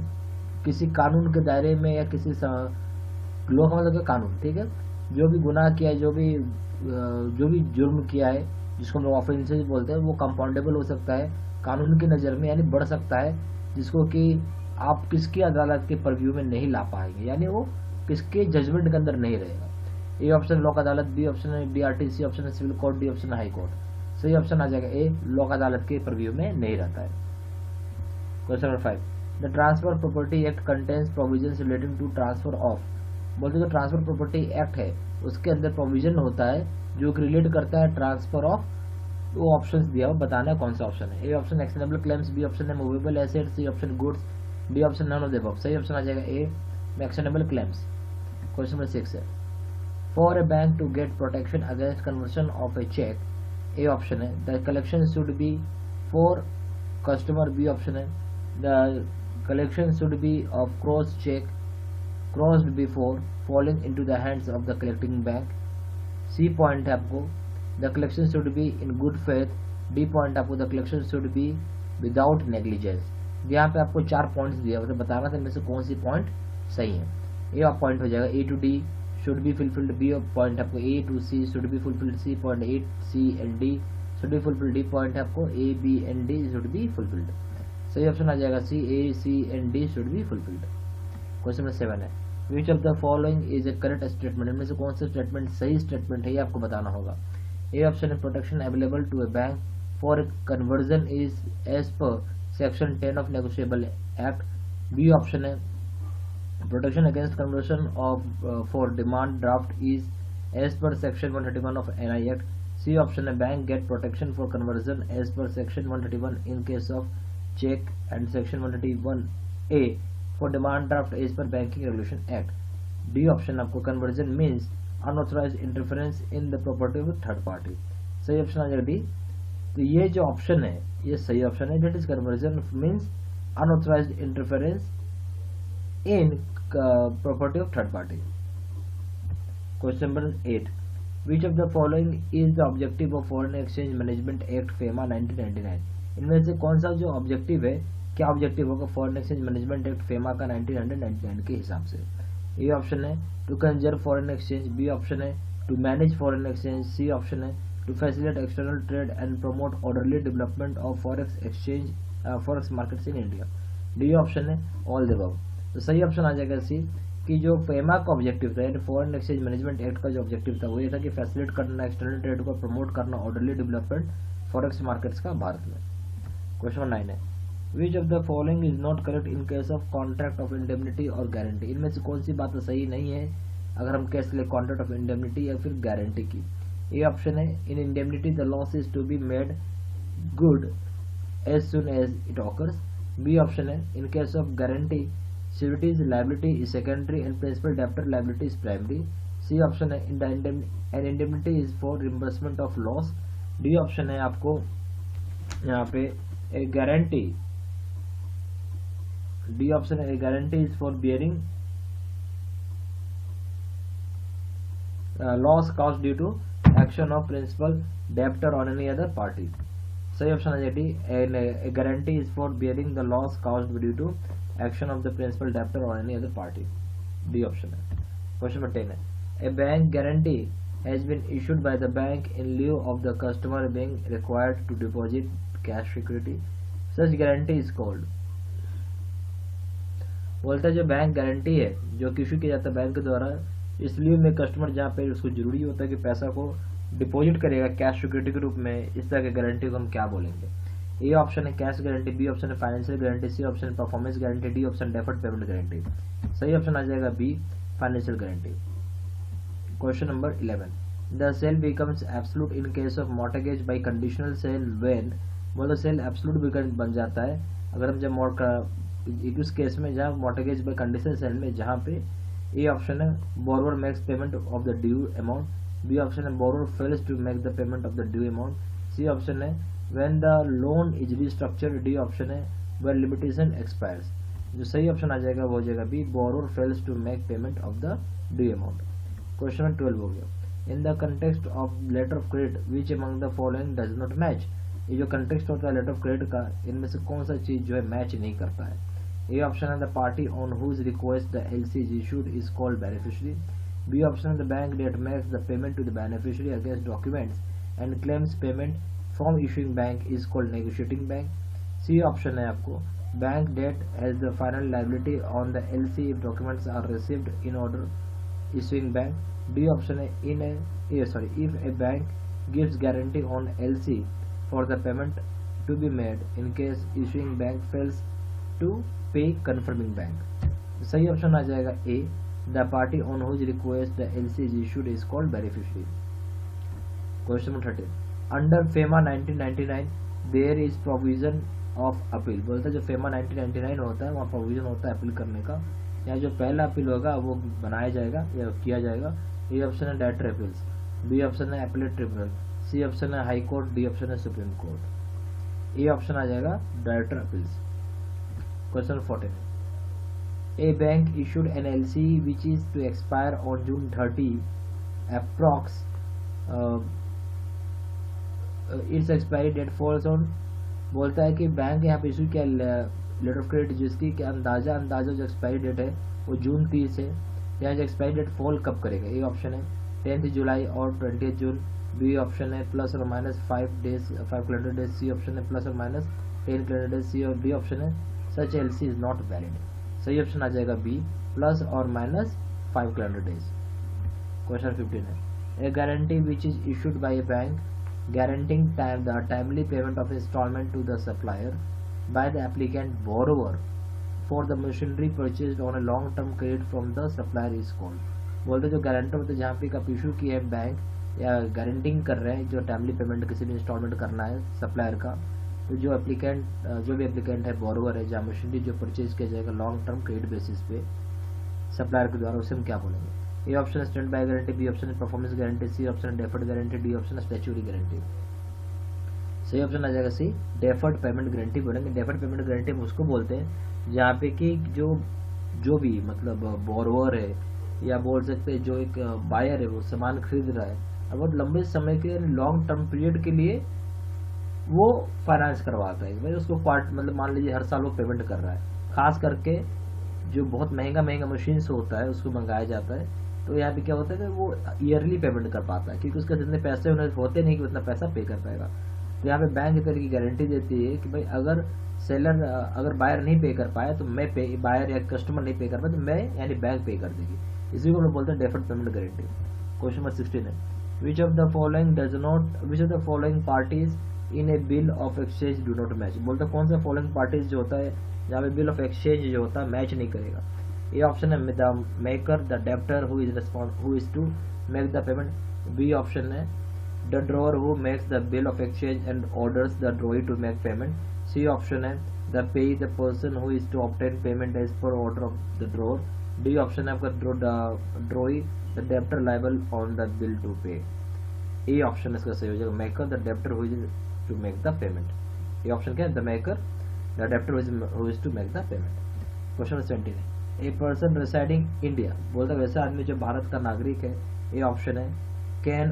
किसी कानून के दायरे में या किसी लॉ का मतलब कानून, ठीक है, जो भी गुनाह किया है, जो भी जुर्म किया है जिसको हम लोग ऑफेंसेस बोलते हैं वो कंपाउंडेबल हो सकता है कानून की नज़र में, यानी बढ़ सकता है जिसको कि आप किसकी अदालत के परव्यू में नहीं ला पाएंगे, यानी वो किसके जजमेंट के अंदर नहीं रहेगा। ए ऑप्शन लोक अदालत, बी ऑप्शन है डीआरटी, सी ऑप्शन है सिविल कोर्ट, डी ऑप्शन है हाई कोर्ट। सही ऑप्शन आ जाएगा ए, लोक अदालत के परव्यू में नहीं रहता है। Question number 5, the transfer property act contains provisions relating to transfer of. बोलते जो ट्रांसफर प्रॉपर्टी एक्ट है उसके अंदर प्रोविजन होता है जो रिलेट करता है ट्रांसफर ऑफ, वो ऑप्शंस दिया हुआ, बताना है कौन सा ऑप्शन है। A option actionable claims, B option है movable asset, C option goods, D option none of the above. सही ऑप्शन आ जाएगा A, actionable claims. Question number 6 है, for a bank to get protection against conversion of a cheque, A option है the collection should be for customer, B option है the collection should be of cross cheque crossed before falling into the hands of the collecting bank। C point है आपको the collection should be in good faith, D point आपको the collection should be without negligence। यहाँ पे आपको 4 points दिया हुआ, बताना था इनमें से कौन सी पॉइंट सही है। A पॉइंट हो जाएगा A to D should be fulfilled, B point आपको A to C should be fulfilled, C point A, C and D should be fulfilled, D point है आपको A, B and D should be fulfilled। सही option आ जाएगा C, A, C and D should be fulfilled। Question number 7 है, Which of the following is a correct statement। इनमें से कौन सा स्टेटमेंट सही स्टेटमेंट है ये आपको बताना होगा। ए ऑप्शन है protection available to a bank for conversion is as per section 10 of negotiable act, B option है protection against conversion of for demand draft is as per section 131 of NI act, C option है bank get protection for conversion as per section 131 in case of cheque and section 131 A for demand draft as per banking regulation act, D option आपको conversion means unauthorised interference in the property of third party. सही option आ जाएगा D. तो ये जो option है ये सही ऑप्शन है, that is conversion means unauthorised interference in property of third party. Question number 8, which of the following is the objective of foreign exchange management act FEMA 1999। इनमें से कौन सा जो ऑब्जेक्टिव है, क्या ऑब्जेक्टिव होगा foreign exchange management act FEMA का 1999 के हिसाब से? ए ऑप्शन है to conserve foreign exchange, B option है to manage foreign exchange, C option है to facilitate external trade and promote orderly development of forex exchange forex markets in India, D option है all the above. तो सही option आ जाएगा सी, कि जो FEMA का ऑब्जेक्टिव था यानी फॉरेन एक्सचेंज मैनेजमेंट एक्ट का जो ऑब्जेक्टिव था वो ये था कि फैसिलिटेट करना एक्सटर्नल ट्रेड को प्रमोट करना ऑर्डरली डेवलपमेंट फॉरेक्स मार्केट्स का भारत में। क्वेश्चन नंबर 9 है, which of the following is not correct in case of contract of indemnity और गारंटी। इनमें से कौन सी बात सही नहीं है अगर हम केस ले कॉन्ट्रैक्ट ऑफ इंडेमनिटी या फिर गारंटी की? ए ऑप्शन है in indemnity the loss is to be made good as soon as it occurs, B option है in case of guarantee securities liability is secondary and principal debtor liability is primary, C option है an indemnity is for reimbursement of loss, D option है आपको यहाँ पे a guarantee, D option है a guarantee is for bearing loss caused due to action of principal debtor on any other party। सही option है D, a guarantee is for bearing the loss caused due to action of the principal debtor or any other party, D option है। Question number 10 है, a bank guarantee has been issued by the bank in lieu of the customer being required to deposit cash security, such guarantee is called। बोलता है जो bank guarantee है जो issue किया जाता है बैंक के द्वारा, इसलिए में कस्टमर जहाँ पे उसको जरूरी होता है कि पैसा को डिपॉजिट करेगा कैश सिक्योरिटी के रूप में, इस तरह की गारंटी को हम क्या बोलेंगे? ए ऑप्शन है कैश गारंटी, बी ऑप्शन है फाइनेंशियल गारंटी, सी ऑप्शन है performance guarantee, D option deferred payment guarantee. सही ऑप्शन आ जाएगा B financial guarantee. Question number 11, the sale becomes absolute in case of mortgage by conditional sale when, बोलो sale absolute बन जाता है अगर हम जब उस केस में जहाँ मॉर्टगेज बाय कंडीशनल सेल में जहाँ पे ए ऑप्शन है borrower makes payment of the due amount, B option है borrower fails to make the payment of the due amount, C option है when the loan is restructured, D option है when limitation expires। जो सही option आ जाएगा वो हो जाएगा B borrower fails to make payment of the due amount। Question number 12 हो गया, in the context of letter of credit which among the following does not match। ये जो कंटेक्स्ट होता है लेटर ऑफ क्रेडिट का, इनमें से कौन सा चीज जो है मैच नहीं करता है? ए ऑप्शन है the party on whose request the LC is issued is called beneficiary, B option है the bank that makes the payment to the beneficiary against documents and claims payment from issuing bank is called negotiating bank, C option है आपको bank that as the final liability on the LC if documents are received in order issuing bank, D option है if a bank gives guarantee on LC for the payment to be made in case issuing bank fails to pay confirming bank. सही option आ जाएगा A the party on whose request the LC is issued is called beneficiary. Question number 13, under FEMA 1999 there is provision of appeal. बोलता है जो FEMA 1999 होता है वहाँ provision होता है अपील करने का, या जो पहला अपील होगा वो बनाया जाएगा या किया जाएगा। ए ऑप्शन है डायरेक्टर अपील्स, बी ऑप्शन है अपीलेट ट्रिब्यूनल, सी ऑप्शन है हाई कोर्ट, डी ऑप्शन है सुप्रीम कोर्ट। ए ऑप्शन आ जाएगा director appeals. Question 14, a bank issued an LC which is to expire on June 30 approx its expiry date falls on. बोलता है कि bank यहाँ पे issue किया लेटर ऑफ क्रेडिट जिसकी कि अंदाजा जो एक्सपायरी डेट है वो जून 30 है, यहाँ जो एक्सपायरी डेट फॉल कब करेगा? ए ऑप्शन है 10 जुलाई और 20 जून, बी ऑप्शन है plus or minus 5 calendar days, C option है plus or minus 10 calendar days, C और डी ऑप्शन है such LC is not valid. सही ऑप्शन आ जाएगा B plus or minus 5 calendar days. Question 15 है, A guarantee which is issued by a bank guaranteeing the timely payment of installment to the supplier by the applicant borrower for the machinery purchased on a long term credit from the supplier is called। बोलते जो guarantor होते हैं जहाँ पे आप issue किए हैं bank या गारंटिंग कर रहे हैं जो टाइमली पेमेंट किसी भी इंस्टॉलमेंट करना है सप्लायर का, तो जो भी एप्लीकेंट है बोरोवर है जहाँ मशीनरी जो परचेज किया जाएगा लॉन्ग टर्म क्रेडिट बेसिस पे सप्लायर के द्वारा, उसे हम क्या बोलेंगे? ए ऑप्शन है standby guarantee, B option है परफॉर्मेंस गारंटी, सी ऑप्शन है डेफर्ड गारंटी, डी ऑप्शन है स्टैच्यूटरी गारंटी। सही ऑप्शन आ जाएगा सी डेफर्ड पेमेंट गारंटी बोलेंगे। डेफर्ड पेमेंट गारंटी हम उसको बोलते हैं जहाँ पे कि जो जो भी मतलब बोरोवर है या बोल सकते हैं जो एक बायर है वो सामान खरीद रहा है, अब बहुत लंबे समय के लॉन्ग टर्म पीरियड के लिए वो फाइनेंस करवाता है भाई उसको क्वार्ट मतलब मान लीजिए हर साल वो पेमेंट कर रहा है। खास करके जो बहुत महंगा महंगा मशीन से होता है उसको मंगाया जाता है, तो यहाँ पे क्या होता है कि वो ईयरली पेमेंट कर पाता है क्योंकि उसके जितने पैसे उन्हें होते नहीं कि उतना पैसा पे कर पाएगा। तो यहाँ पे बैंक इस तरह की गारंटी देती है कि भाई अगर सेलर अगर बायर नहीं पे कर पाया तो मैं पे, बायर या कस्टमर नहीं पे कर पाया तो मैं यानी बैंक पे कर देगी। इसी को हम लोग बोलते हैं deferred payment guarantee. Question number 16 है which of the following does not which of the following parties in A bill of exchange do not match. बोलते कौन सा फॉलोइंग पार्टीज जो होता है जहाँ पे बिल ऑफ एक्सचेंज जो होता है मैच नहीं करेगा। ए ऑप्शन है the maker the debtor who is to make the payment. B option है the drawer who makes the bill of exchange and orders the drawee to make payment. C option है the payee the person who is to obtain payment as per order of the drawer. D option है आपका drawee the debtor liable on the bill to pay. A option इसका सही हो जाएगा maker the debtor who is to make the payment. A option क्या है the maker the debtor who is to make the payment. Question 17 है a person residing India. बोलता है वैसा आदमी जो भारत का नागरिक है। ए ऑप्शन है कैन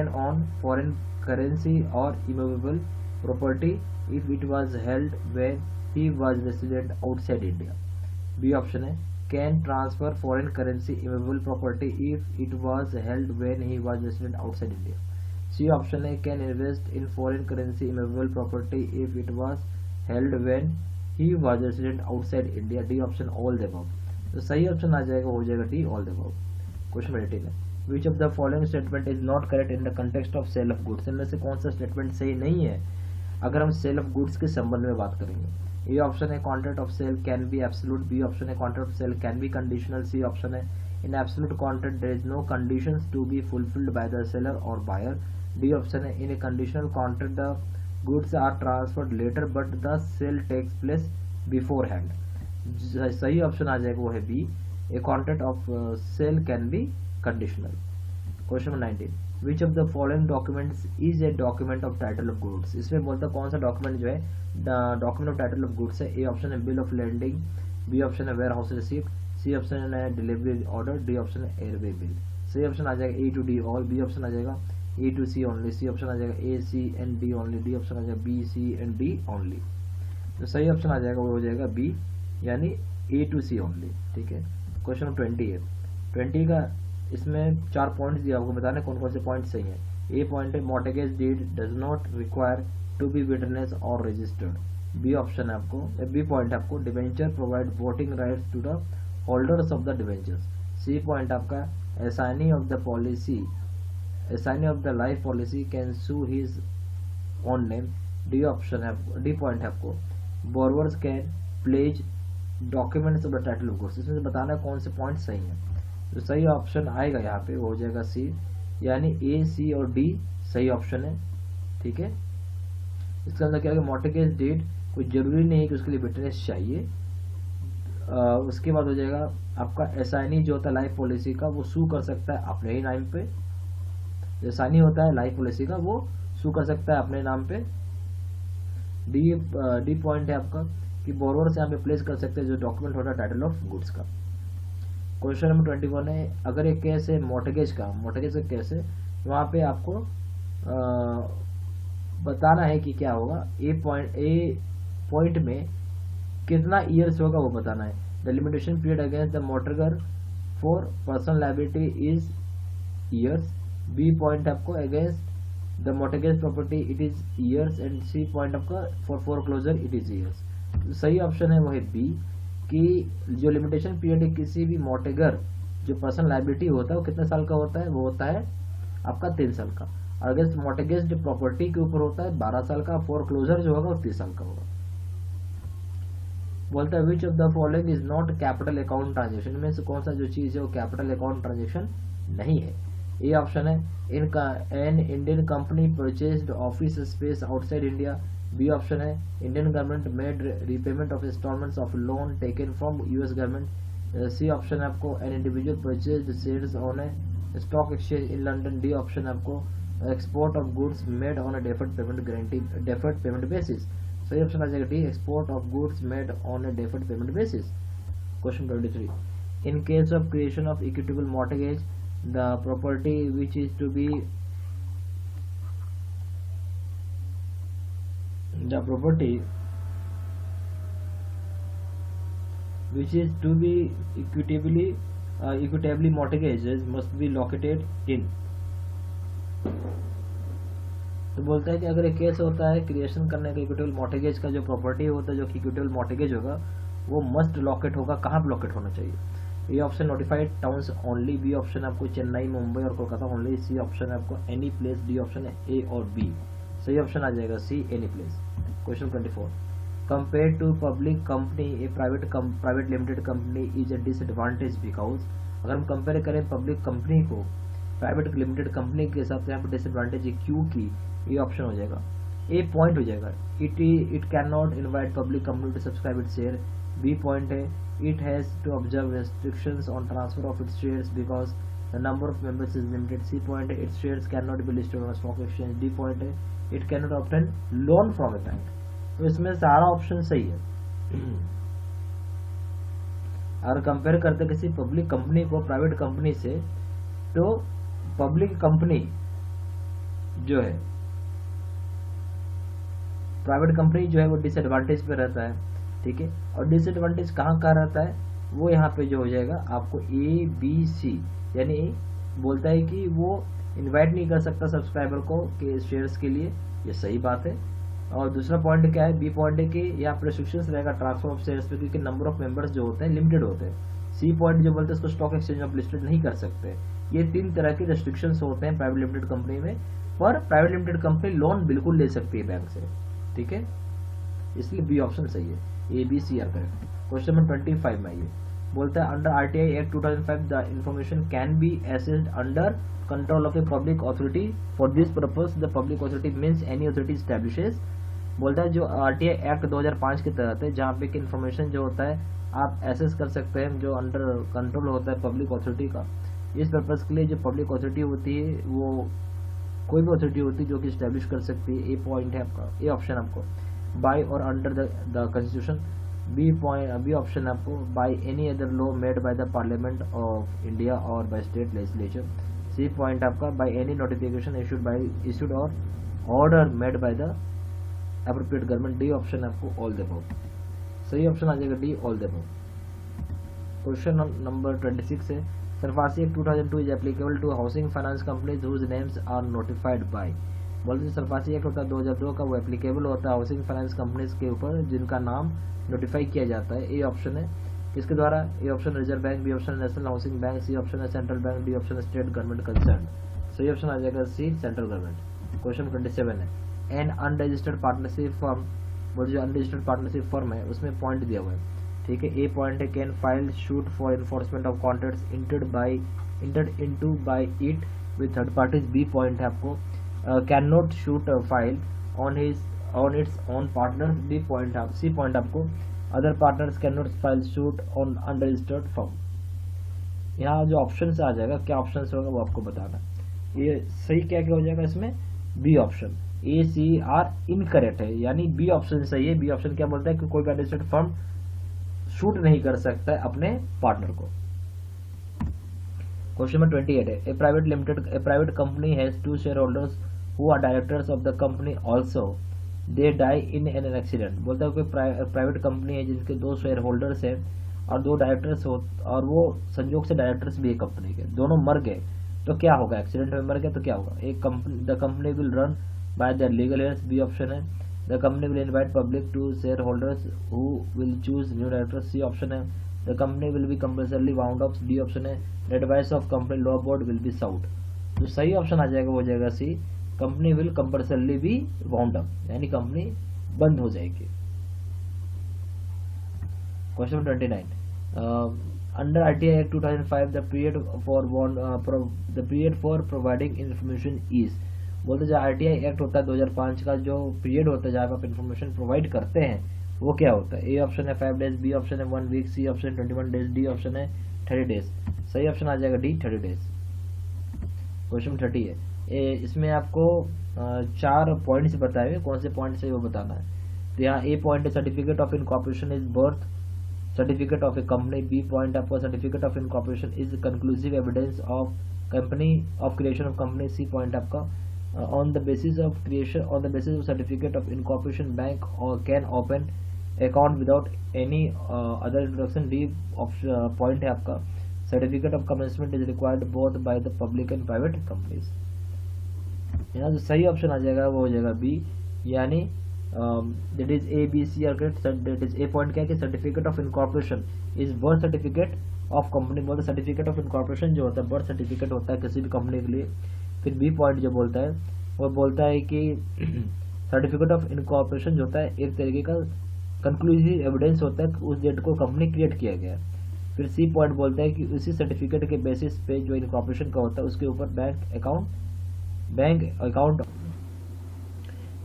ऑन फॉरेन करेंसी और immovable property if it was held when he was resident outside India. B option है can transfer foreign currency immovable property if it was held when he was resident outside India. C option है can invest in foreign currency immovable property if it was held when he was resident outside India. D option all the above. तो सही option आ जाएगा हो जाएगा D all the above. Question 18 है which of the following statement is not correct in the context of sale of goods. इनमें से कौन सा स्टेटमेंट सही नहीं है अगर हम सेल ऑफ गुड्स के संबंध में बात करेंगे। ए ऑप्शन है contract of sale can be absolute. B option है contract of sale can be conditional. C option है in absolute contract there is no conditions to be fulfilled by the seller और buyer. D option है in a conditional contract the goods are transferred later but the sale takes place beforehand. सही option आ जाएगा वो है B a contract of sale can be conditional. Question 19 which of the following documents is a document of title of goods. इसमें बोलता कौन सा document जो है document of title of goods है। ए ऑप्शन है bill of landing. B option है warehouse receipt. C option है डिलीवरी ऑर्डर। डी ऑप्शन है एयरवे बिल। सही ऑप्शन आ जाएगा A to D all. B option आ जाएगा A to C only. C option आ जाएगा A C and D only. D option आ जाएगा B C and D only. तो सही ऑप्शन आ जाएगा वो हो जाएगा बी यानी ए टू सी ओनली। ठीक है। क्वेश्चन 20 है 20 का इसमें 4 पॉइंट्स दिया आपको बताना कौन कौन से पॉइंट सही है। ए पॉइंट है mortgage deed does not require to be witness और रजिस्टर्ड। बी ऑप्शन है आपको बी पॉइंट है आपको debenture provide voting rights to the holders of the debentures. C point आपका assignee of the policy assignee of the life policy can sue his own name. D option है D point है आपको borrowers can pledge documents of the title of goods. इसमें से बताना कौन से point सही है। तो सही ऑप्शन आएगा यहाँ पे वो हो जाएगा सी यानी ए सी और डी सही ऑप्शन है। ठीक है। इसके अंदर क्या है मॉर्टगेज डीड कोई जरूरी नहीं है कि उसके लिए विटनेस चाहिए। उसके बाद हो जाएगा आपका एसाइनी जो होता है लाइफ पॉलिसी का वो सू कर सकता है अपने ही नाम पे। एसाइनी होता है लाइफ पॉलिसी का वो सू कर सकता है अपने नाम पे। डी पॉइंट है आपका कि बोरोवर से यहाँ पे प्लेस कर सकते हैं जो डॉक्यूमेंट होता है टाइटल ऑफ गुड्स का। क्वेश्चन नंबर 21 है अगर एक केस है मॉर्टगेज का केस है वहाँ पे आपको बताना है कि क्या होगा। ए पॉइंट में कितना ईयर्स होगा वो बताना है। The limitation period against the mortgage for personal liability is years. B point आपको against the mortgage property it is years and C point आपका for foreclosure it is years. सही ऑप्शन है वो है बी कि जो लिमिटेशन पीरियड है किसी भी मॉर्टगेज जो पर्सनल लायबिलिटी होता है वो कितने साल का होता है वो होता है आपका 3 साल का। और अगेंस्ट मॉर्टगेज प्रॉपर्टी के ऊपर होता है 12 साल का। फोरक्लोजर जो होगा वो 30 साल का होगा। बोलता है which of the following is not capital account transaction. में से कौन सा जो चीज है वो कैपिटल अकाउंट ट्रांजेक्शन नहीं है। ए ऑप्शन है an Indian company purchased office space outside India. B option है Indian government made repayment of instalments of loan taken from US government. C option है आपको an individual purchased shares on a stock exchange in London. D option है आपको export of goods made on a deferred payment basis. सही option आ जाएगा D export of goods made on a deferred payment basis. Question 23, in case of creation of equitable mortgage the property which is to be the property which is to be equitably mortgaged must be located in। तो बोलता है कि अगर एक case होता है creation करने का इक्विटेबल मॉर्टगेज का, जो प्रॉपर्टी होता है जो कि इक्विटेबल मॉर्टगेज होगा वो मस्ट लॉकेट होगा। कहाँ पे लॉकेट होना चाहिए? A option notified towns only, B option आपको चेन्नई, मुंबई और कोलकाता ओनली, सी ऑप्शन आपको एनी प्लेस, डी ऑप्शन है ए और बी। सही ऑप्शन आ जाएगा C, any place. Question 24, compare to public company a private limited company is a disadvantage because. अगर हम कंपेयर करें पब्लिक कंपनी को प्राइवेट लिमिटेड कंपनी के हिसाब से यहाँ पर डिसएडवांटेज है क्यों की, ये ऑप्शन हो जाएगा। ए पॉइंट हो जाएगा, it can not invite public company to subscribe it share. B point है, it has to observe restrictions on transfer of its shares because the number of members is limited. C point है, its shares can not be listed on stock exchange. D point है, it can not obtain loan from a bank. तो इसमें सारा option सही है। अगर compare करते किसी पब्लिक कंपनी को प्राइवेट कंपनी से, तो पब्लिक कंपनी जो है, प्राइवेट कंपनी जो है वो डिसएडवांटेज पे रहता है, ठीक है। और डिसएडवांटेज कहाँ का रहता है, वो यहाँ पे जो हो जाएगा आपको ए बी सी, यानी बोलता है कि वो इनवाइट नहीं कर सकता सब्सक्राइबर को के शेयर्स के लिए, ये सही बात है। और दूसरा पॉइंट क्या है, बी पॉइंट है कि यहाँ पर रेस्ट्रिक्शंस रहेगा ट्रांसफर ऑफ शेयर्स पे, क्योंकि नंबर ऑफ मेंबर्स जो होते हैं लिमिटेड होते हैं। सी पॉइंट जो बोलते हैं इसको स्टॉक एक्सचेंज ऑफ लिस्टेड नहीं कर सकते। ये 3 तरह के रेस्ट्रिक्शंस होते हैं प्राइवेट लिमिटेड कंपनी में, पर प्राइवेट लिमिटेड कंपनी लोन बिल्कुल ले सकती है बैंक से, ठीक है। इसलिए बी ऑप्शन सही है, A B C are correct. Question number 25 में आइए, बोलता है under RTI act 2005 the information can be accessed under control of a public authority. For this purpose the public authority means any authority establishes. बोलता है जो RTI act 2005 के तहत है, जहाँ पे कि इन्फॉर्मेशन जो होता है आप एसेस कर सकते हैं, जो अंडर कंट्रोल होता है पब्लिक अथॉरिटी का। इस पर्पज के लिए जो पब्लिक अथॉरिटी होती है वो कोई भी अथॉरिटी होती है जो कि स्टैब्लिश कर सकती है। ए पॉइंट है आपका, ए ऑप्शन आपको बाय और under the Constitution. B option आपको by any other law made by the Parliament of India or by state legislature. C point आपका बाय एनी नोटिफिकेशन इशूड और order made by the appropriate government. D option आपको all the above, सही option आ जाएगा D, all the above. Question number 26 है, SARFAESI act 2002 is applicable to housing finance companies whose names are notified by. बोलते SARFAESI act होता है 2002 का, वो एप्लीकेबल होता है हाउसिंग फाइनेंस कंपनीज के ऊपर जिनका नाम नोटिफाई किया जाता है। ए ऑप्शन है किसके द्वारा, A option Reserve Bank, B option National Housing Bank, C option है central bank, D option state government concern. सही ऑप्शन आ जाएगा सी, सेंट्रल गवर्नमेंट। क्वेश्चन 27 है, एन अनरजिस्टर्ड पार्टनरशिप फर्म, वो जो अनरजिस्टर्ड पार्टनरशिप फर्म है उसमें पॉइंट दिया हुआ है, ठीक है। ए पॉइंट है can file suit for enforcement of contracts entered into by it with third parties. B point है आपको can not suit file on its own partner. D point आप, सी पॉइंट आपको other partners can not file suit on unregistered firm. यहाँ जो option से आ जाएगा, क्या option से होगा वो आपको बताना। ये सही क्या क्या हो जाएगा इसमें, B option. A C R incorrect है, यानी बी ऑप्शन सही है। बी ऑप्शन क्या बोलता है कि कोई भी अनरजिस्टर्ड फर्म शूट नहीं कर सकता है अपने पार्टनर को। क्वेश्चन नंबर 28 है, A private company has 2 shareholders who are directors of the company also they die in an accident. बोलता है कोई प्राइवेट कंपनी है जिनके 2 शेयर होल्डर्स हैं और 2 डायरेक्टर्स हो, और वो संयोग से डायरेक्टर्स भी है कंपनी के, दोनों मर गए, तो क्या होगा, एक्सीडेंट में मर गए तो क्या होगा। एक the company will run by their legal heirs. B option है the company will invite public to shareholders who will choose new directors. C option है the company will be compulsorily wound up. D option है the advice of company law board will be sought. जो सही option आ जाएगा वो हो जाएगा C, company will compulsorily be wound up, यानी कंपनी बंद हो जाएगी। Question 29, under RTI Act 2005 the period for providing information is। बोलते जो RTI एक्ट होता है 2005 का, जो पीरियड होता है जहाँ पे आप इन्फॉर्मेशन प्रोवाइड करते हैं वो क्या होता है। ए ऑप्शन है 5 डेज, बी ऑप्शन है 1 week, C option 21 days, D option है 30 डेज। सही ऑप्शन आ जाएगा डी, 30 डेज। क्वेश्चन 30 है, इसमें आपको 4 पॉइंट्स बताए हुए, कौन से पॉइंट्स है वो बताना है। तो यहाँ ए पॉइंट है certificate of incorporation is birth certificate of a company. B point आपको certificate of incorporation is conclusive evidence of company of creation of company. C point आपका on the basis of creation on the basis of certificate of incorporation bank or can open account without any other introduction. D point है आपका certificate of commencement is required both by the public and private companies. यहाँ जो सही option आ जाएगा वो हो जाएगा बी, यानी that is A B C are correct. That is A point क्या है कि certificate of incorporation is birth certificate of company. बोलते सर्टिफिकेट ऑफ इनकॉर्पोरेशन जो होता है बर्थ सर्टिफिकेट होता है किसी भी कंपनी के लिए। फिर बी पॉइंट जो बोलता है वो बोलता है कि सर्टिफिकेट ऑफ इनकॉर्पोरेशन जो होता है एक तरीके का कंक्लूसिव एविडेंस होता है कि उस डेट को कंपनी क्रिएट किया गया है। फिर सी पॉइंट बोलता है कि उसी सर्टिफिकेट के बेसिस पे जो इनकॉर्पोरेशन का होता है उसके ऊपर बैंक अकाउंट।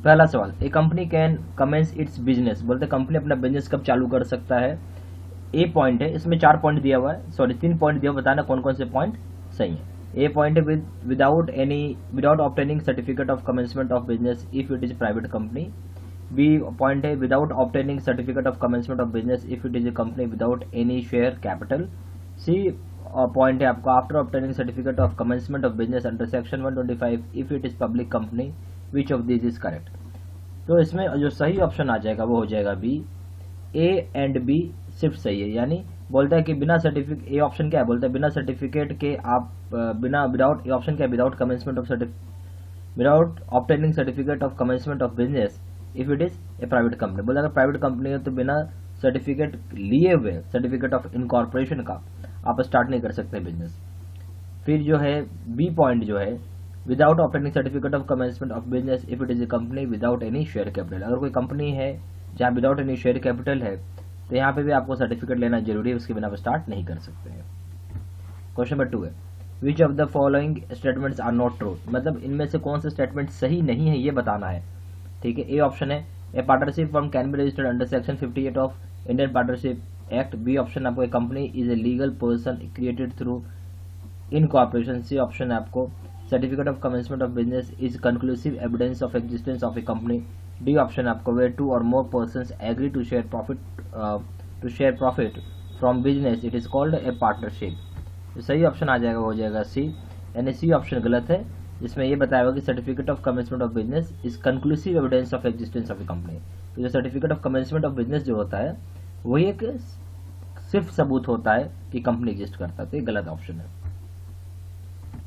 पहला सवाल, A company can commence its business. बोलते कंपनी अपना बिजनेस कब चालू कर सकता है। ए पॉइंट है, इसमें 4 पॉइंट दिया हुआ है, सॉरी 3 पॉइंट दिया हुआ, बताना कौन कौन से पॉइंट सही है। ए पॉइंट है without obtaining certificate of commencement of business if it is private company. B point है without obtaining certificate of commencement of business if it is a company without any share capital. C point है आपका after obtaining certificate of commencement of business under section 125 if it is public company. Which of this is correct. तो इसमें जो सही option आ जाएगा वो हो जाएगा बी। ए एंड बी सिर्फ सही है, यानी बोलता है कि बिना सर्टिफिकेट, ए ऑप्शन क्या है बोलता है बिना सर्टिफिकेट के आप विदाउट, ए ऑप्शन क्या है without commencement of without obtaining certificate of commencement of business if it is A private company. बोला अगर प्राइवेट कंपनी है तो बिना सर्टिफिकेट लिए हुए सर्टिफिकेट ऑफ इनकॉर्पोरेशन का आप स्टार्ट नहीं कर सकते बिजनेस। फिर जो है बी पॉइंट जो है without obtaining certificate of commencement of business if it is a company without any share capital. अगर कोई कंपनी है जहाँ विदाउट एनी शेयर कैपिटल है तो यहाँ पे भी आपको सर्टिफिकेट लेना जरूरी है, उसके बिना आप स्टार्ट नहीं कर सकते हैं। क्वेश्चन नंबर 2 है which of the following statements are not true. मतलब इनमें से कौन से स्टेटमेंट सही नहीं है ये बताना है। ठीक है, ए ऑप्शन है a partnership firm can be registered under section 58 of Indian Partnership Act. B option आपको a company is a legal person created through incorporation. C option है आपको certificate of commencement of business is conclusive evidence of existence of a company. D option आपको where 2 or more persons agree to share profit from business it is called a partnership. सही option आ जाएगा वो हो जाएगा सी, यानी C option गलत है। इसमें ये बताया हुआ कि certificate of commencement of business is conclusive evidence of existence of a company. तो जो certificate of commencement of business जो होता है वही एक सिर्फ सबूत होता है कि कंपनी एग्जिस्ट करता है, तो ये गलत ऑप्शन है।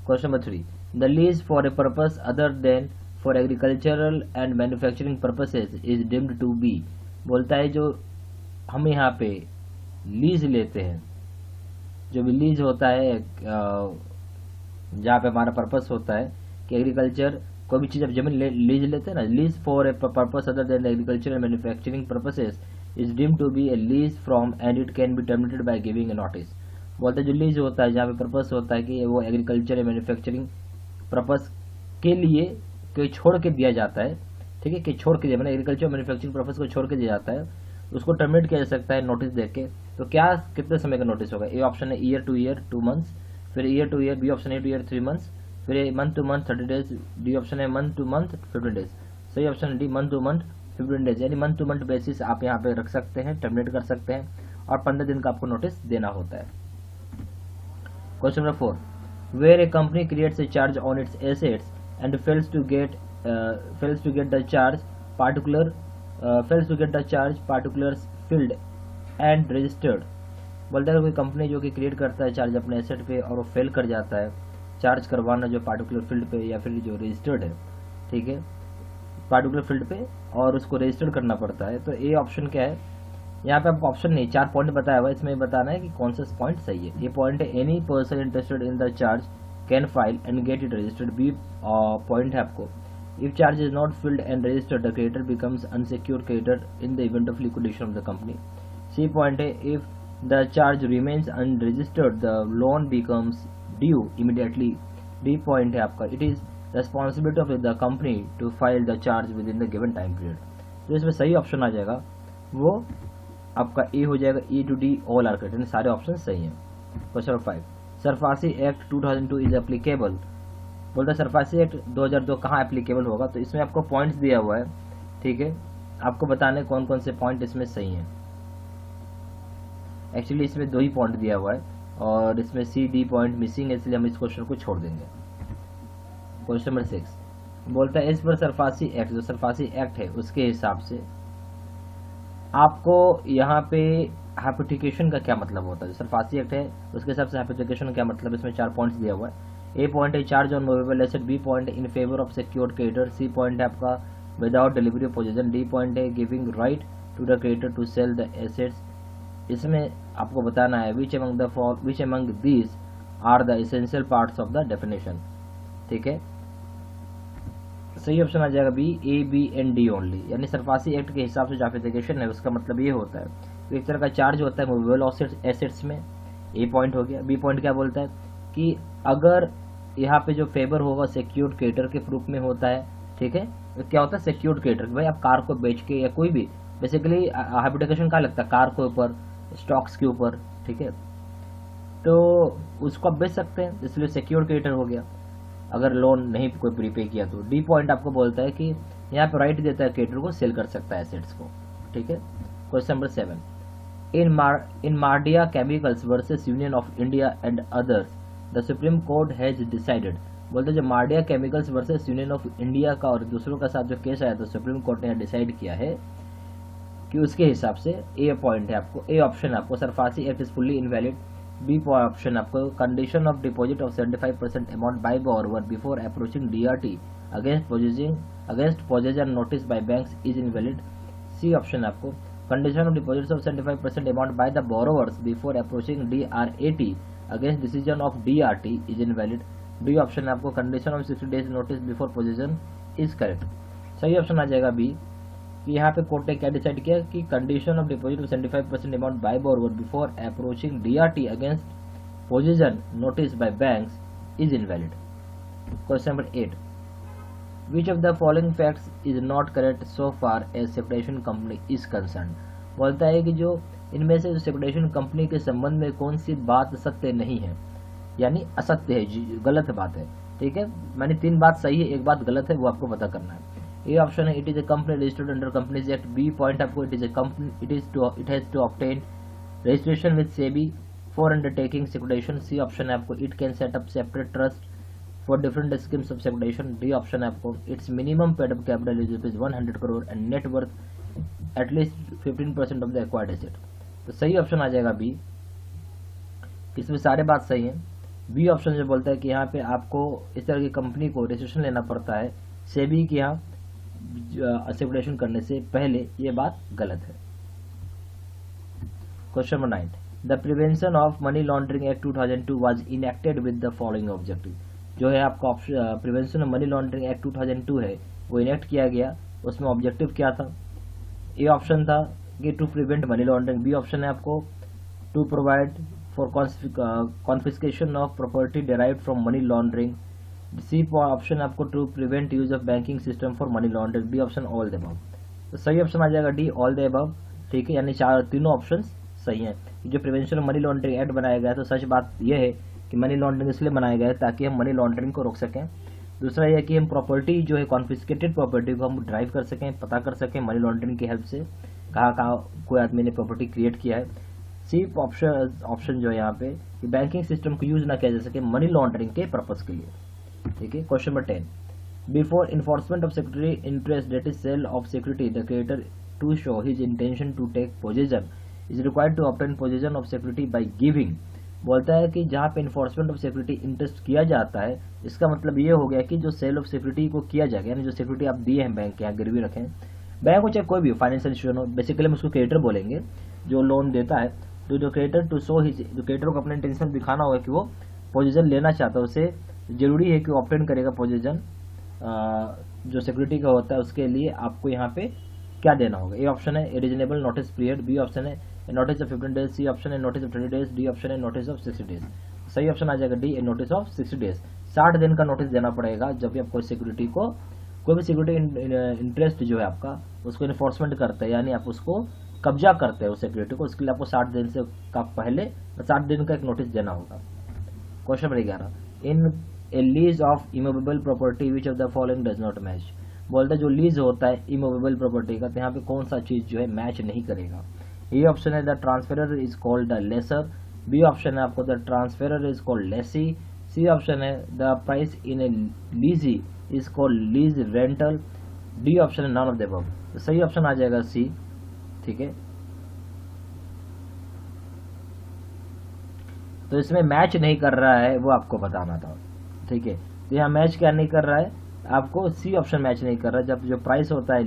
Question number 3 the lease for a purpose other than for agricultural and manufacturing purposes is deemed to be. बोलता है जो हम यहाँ पे लीज लेते हैं, जो भी लीज होता है जहाँ पे हमारा पर्पस होता है कि एग्रीकल्चर कोई भी चीज आप जमीन लीज लेते हैं ना, lease for a purpose other than agriculture and manufacturing purposes is deemed to be a lease from and it can be terminated by giving a notice. बोलते हैं जो लीज होता है जहाँ पे पर्पस होता है कि वो एग्रीकल्चर या मैन्युफैक्चरिंग पर्पस के लिए कोई छोड़ के दिया जाता है। ठीक है, कि छोड़ के दिया मैंने एग्रीकल्चर मैन्युफैक्चरिंग पर्पस को छोड़ के दिया जाता है, उसको टर्मिनेट किया जा सकता है नोटिस देख के। तो क्या कितने समय का नोटिस होगा। ए ऑप्शन है ईयर टू ईयर 2 मंथ्स, फिर year to year, B option है 2 ईयर 3 मंथ्स, फिर month to month 30 days, D option है मंथ टू मंथ 15 डेज। सही ऑप्शन है D month to month 15 days, यानी मंथ टू मंथ बेसिस आप यहाँ पे रख सकते हैं, टर्मिनेट कर सकते हैं और 15 दिन का आपको नोटिस देना होता है। Question number 4 where a company creates a charge on its assets and fails to get the charge particular field and registered. बोलता है कोई कंपनी जो कि क्रिएट करता है चार्ज अपने एसेट पे और वो फेल कर जाता है चार्ज करवाना जो पार्टिकुलर फील्ड पे या फिर जो रजिस्टर्ड है, ठीक है, पार्टिकुलर फील्ड पे और उसको रजिस्टर्ड करना पड़ता है। तो ए ऑप्शन क्या है, यहाँ पे आपको ऑप्शन नहीं 4 पॉइंट बताया हुआ है, इसमें बताना है कि कौन सा पॉइंट सही है। ये पॉइंट है any person interested in the charge can file and get it registered. B point है आपको if charge is not filed and registered the creditor becomes unsecured creditor in the event of liquidation of the company. C point है if the charge remains unregistered the loan becomes due immediately. D point है आपका it is responsibility of the company to file the charge within the given time period. तो इसमें सही option आ जाएगा वो आपका ए हो जाएगा, E to D all are correct, सारे ऑप्शन सही हैं। Question number 5 SARFAESI act 2002 is applicable. बोलता है सरफासी एक्ट 2002 कहाँ एप्लीकेबल होगा, तो इसमें आपको पॉइंट्स दिया हुआ है, ठीक है, आपको बताने कौन कौन से पॉइंट इसमें सही हैं। एक्चुअली इसमें 2 ही पॉइंट दिया हुआ है और इसमें सी डी पॉइंट मिसिंग है, इसलिए हम इस क्वेश्चन को छोड़ देंगे। क्वेश्चन नंबर 6 बोलता है एज पर सरफासी एक्ट, जो सरफासी एक्ट है उसके हिसाब से आपको यहाँ पे हाइपोथिकेशन का क्या मतलब होता है। जो सरफासी एक्ट है उसके हिसाब से हाइपोथिकेशन का क्या मतलब, इसमें 4 पॉइंट्स दिया हुआ है। ए पॉइंट है charge on movable asset, B point है in favour of secured creditor, C point है आपका without delivery of position, D point है giving right to the creditor to sell the assets. इसमें आपको बताना है which among these are the essential parts of the definition. ठीक है, सही ऑप्शन आ जाएगा B, A B and D only. यानी सरफासी एक्ट के हिसाब से जो एप्लीकेशन है उसका मतलब ये होता है कि एक तरह का चार्ज होता है मूवेबल एसेट्स में, ए पॉइंट हो गया। बी पॉइंट क्या बोलता है कि अगर यहाँ पे जो फेवर होगा सिक्योर्ड क्रेडिटर के प्रूफ में होता है। ठीक है, तो क्या होता है सिक्योर्ड क्रेडिटर, भाई आप कार को बेच के या कोई भी बेसिकली हाइपोथिकेशन क्या लगता है कार के ऊपर, स्टॉक्स के ऊपर। ठीक है, तो उसको आप बेच सकते हैं, इसलिए सिक्योर्ड क्रेडिटर हो गया अगर लोन नहीं कोई प्रीपे किया तो। डी पॉइंट आपको बोलता है कि यहाँ पे राइट देता है क्रेडिटर को सेल कर सकता है एसेट्स को। ठीक है, question number 7 in Mardia Chemicals versus Union of India and others the Supreme Court has decided. बोलते जो Mardia Chemicals versus Union of India का और दूसरों का साथ जो केस आया तो सुप्रीम कोर्ट ने डिसाइड किया है कि उसके हिसाब से ए पॉइंट है आपको, ए ऑप्शन आपको SARFAESI act is fully invalid, B option आपको condition of deposit of 75% amount by borrower before approaching DRT against possession notice by banks is invalid, C option आपको condition of deposit of 75% amount by the borrowers before approaching DRAT against decision of DRT is invalid, D option आपको condition of 60 days notice before possession is correct. सही option आ जाएगा B, कि यहाँ पे court ने क्या डिसाइड किया कि condition of deposit of 75% amount by borrower before approaching DRT against position notice by banks is invalid. Question number 8 which of the following facts is not correct so far as securitisation company is concern. बोलता है कि जो इनमें से जो सेक्रेटेशन company के संबंध में कौन सी बात सत्य नहीं है, यानी असत्य है, गलत बात है। ठीक है, मैंने 3 बात सही है, 1 बात गलत है, वो आपको पता करना है। ए ऑप्शन है it is a company registered under Companies Act, B point आपको it is a company it has to obtain registration with SEBI for undertaking securitisation, C option है आपको it can set up separate trust for different schemes of securitisation, D option है आपको its minimum paid up capital is rupees 100 crore and net worth at least 15% of the acquired asset. तो सही option आ जाएगा B, इसमें सारे बात सही है। बी ऑप्शन जो बोलता है कि यहाँ पे आपको इस तरह की कंपनी को रजिस्ट्रेशन लेना पड़ता है सेबी के यहाँ सिक्योरिटाइजेशन करने से पहले, ये बात गलत है। Question number 9 the prevention of money laundering act 2002 was enacted with the following objective. जो है आपका option prevention of money laundering act 2002 है वो इनेक्ट किया गया, उसमें ऑब्जेक्टिव क्या था। ए ऑप्शन था कि to prevent money laundering, B option है आपको to provide for confiscation of property derived from money laundering, C option आपको to prevent use of banking system for money laundering, D option all the above. तो सही option आ जाएगा D all the above. ठीक है, यानी तीनों option सही हैं। जो prevention of money laundering act बनाया गया है तो सच बात यह है कि मनी लॉन्ड्रिंग इसलिए बनाया गया है ताकि हम मनी लॉन्ड्रिंग को रोक सकें। दूसरा यह कि हम प्रॉपर्टी जो है कॉन्फिस्केटेड प्रॉपर्टी को हम ड्राइव कर सकें, पता कर सकें मनी लॉन्ड्रिंग की हेल्प से कहाँ कहाँ कोई आदमी ने प्रॉपर्टी क्रिएट किया है। सी ऑप्शन जो है यहाँ पे कि बैंकिंग सिस्टम को यूज ना किया जा सके मनी लॉन्ड्रिंग के पर्पज के लिए। ठीक है, question number 10 before enforcement of security interest date is sale of security the creditor to show his intention to take possession is required to obtain possession of security by giving. बोलता है कि जहाँ पे enforcement of security interest किया जाता है, इसका मतलब ये हो गया कि जो सेल ऑफ सिक्योरिटी को किया जाएगा, यानी जो सिक्योरिटी आप दिए हैं बैंक के यहाँ गिरवी रखें, बैंक हो चाहे कोई भी फाइनेंशियल इंस्टीट्यूशन हो, बेसिकली हम उसको क्रेडिटर बोलेंगे जो लोन देता है। तो जो क्रेडिटर टू शो हिज, जो क्रेडिटर को अपना इंटेंशन दिखाना होगा कि वो पोजीशन लेना चाहता है, उसे जरूरी है कि वो ऑब्टेन करेगा पोजीशन जो सिक्योरिटी का होता है, उसके लिए आपको यहाँ पे क्या देना होगा। ए ऑप्शन है reasonable notice period, B option है notice of 15 days, C option है notice of 20 days, D option है नोटिस ऑफ 60 डेज। सही ऑप्शन आ जाएगा डी नोटिस ऑफ 60 डेज। 60 दिन का नोटिस देना पड़ेगा जब भी आप कोई सिक्योरिटी को, कोई भी सिक्योरिटी इंटरेस्ट जो है आपका उसको इन्फोर्समेंट करते हैं, यानी आप उसको कब्जा करते हैं उस सिक्योरिटी को, उसके लिए आपको 60 दिन से का पहले 60 दिन का एक नोटिस देना होगा। Question number 11 in A lease of immovable property which of the following does not match. बोलता है जो लीज होता है इमूवेबल प्रॉपर्टी का, तो यहाँ पे कौन सा चीज जो है मैच नहीं करेगा। ए ऑप्शन है the transferor is called the lessor, B option है आपको the transferor is called lessee, C option है the price in a lessee is called lease rental, D option है नॉन ऑफ द अबव। तो सही option आ जाएगा सी। ठीक है, तो इसमें मैच नहीं कर रहा है वो आपको बताना था। ठीक है, तो यहाँ मैच क्या नहीं कर रहा है आपको, सी ऑप्शन मैच नहीं कर रहा है। जब जो प्राइस होता है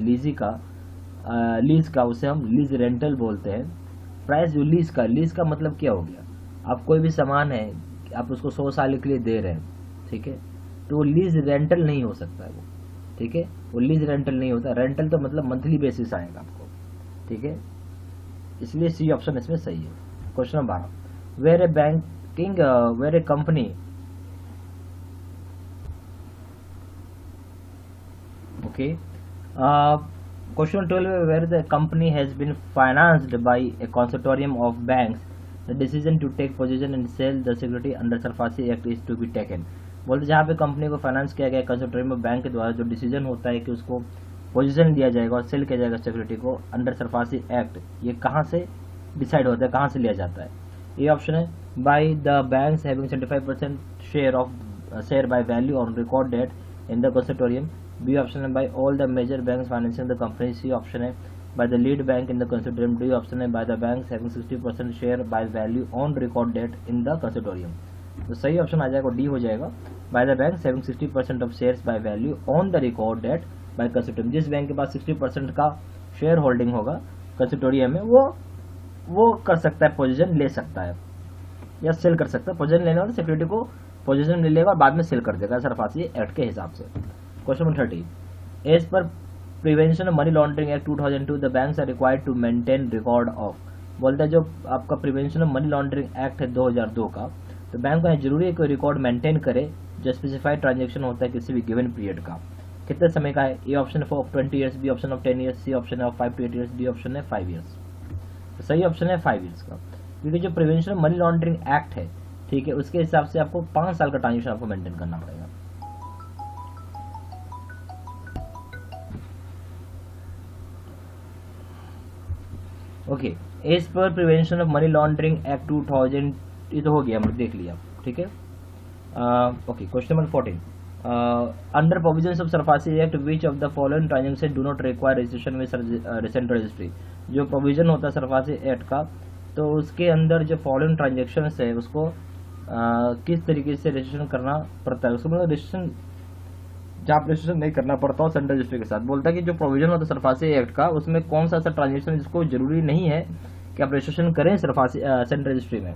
लीज का उसे हम लीज रेंटल बोलते हैं। प्राइस जो लीज का मतलब क्या हो गया, आप कोई भी सामान है आप उसको 100 साल के लिए दे रहे हैं, ठीक है, तो वो लीज रेंटल नहीं हो सकता है वो। ठीक है, वो लीज रेंटल नहीं होता, रेंटल तो मतलब मंथली बेसिस आएगा आपको। ठीक है, इसलिए सी ऑप्शन इसमें सही है। Question number 12, where a company okay question 12, where the company has been financed by a consortium of banks, the decision to take possession and sell the security under SARFAESI act is to be taken। बोलते जहाँ पे company को finance किया गया consortium of bank के द्वारा जो decision होता है कि उसको पोजीशन दिया जाएगा और सेल किया जाएगा सिक्योरिटी को अंडर सरफासी एक्ट, ये कहाँ से डिसाइड होता है, कहाँ से लिया जाता है। ये ऑप्शन है by the banks having 75% share by value on record date in the consortium, B option है by all the major banks financing the company, C option है by the lead bank in the consortium, D option है by the banks having 60% share by value on record date in the consortium. तो सही option आ जाएगा, D हो जाएगा, by the banks having 60% of shares by value on the record date by consortium. जिस bank के पास 60% का शेयर होल्डिंग होगा कंसोर्टियम में, वो कर सकता है, पोजीशन ले सकता है या सेल कर सकता है। पोजीशन लेने वाले सिक्योरिटी को पोजीशन ले लेगा और बाद में सेल कर देगा सरफासी एक्ट के हिसाब से। Question number 30, as per prevention of money laundering act 2002 the banks are required to maintain record of. बोलता है जो आपका prevention of money laundering act है 2002 का, तो बैंक को जरूरी है कोई रिकॉर्ड मेंटेन करे जो स्पेसिफाइड ट्रांजेक्शन होता है किसी भी गिवन पीरियड का, कितने समय का है। ए ऑप्शन है 20 years, B option of 10 years, C option है 5 to 8 ईयर्स, डी ऑप्शन है 5 ईयर्स। तो सही ऑप्शन है 5 ईयर्स का, क्योंकि जो prevention of money laundering act है, ठीक है, उसके हिसाब से आपको 5 साल का ट्रांजेक्शन आपको मेंटेन करना पड़ेगा। Okay, as per prevention of money laundering act 2000, ये तो हो गया, हमने देख लिया। ठीक है, okay, question number 14, under provisions of SARFAESI act which of the following transaction do not require registration with central registry. जो प्रोविजन होता है सरफासी एक्ट का, तो उसके अंदर जो फॉलोइंग ट्रांजेक्शन है उसको किस तरीके से रजिस्ट्रेशन करना पड़ता है, उसको मतलब रजिस्ट्रेशन जहाँ रजिस्ट्रेशन नहीं करना पड़ता हो सेंट्रल रजिस्ट्री के साथ। बोलता है कि जो प्रोविजन होता है सरफासी एक्ट का, उसमें कौन सा ऐसा ट्रांजेक्शन जिसको जरूरी नहीं है कि आप रजिस्ट्रेशन करें सरफासी सेंट्रल रजिस्ट्री में।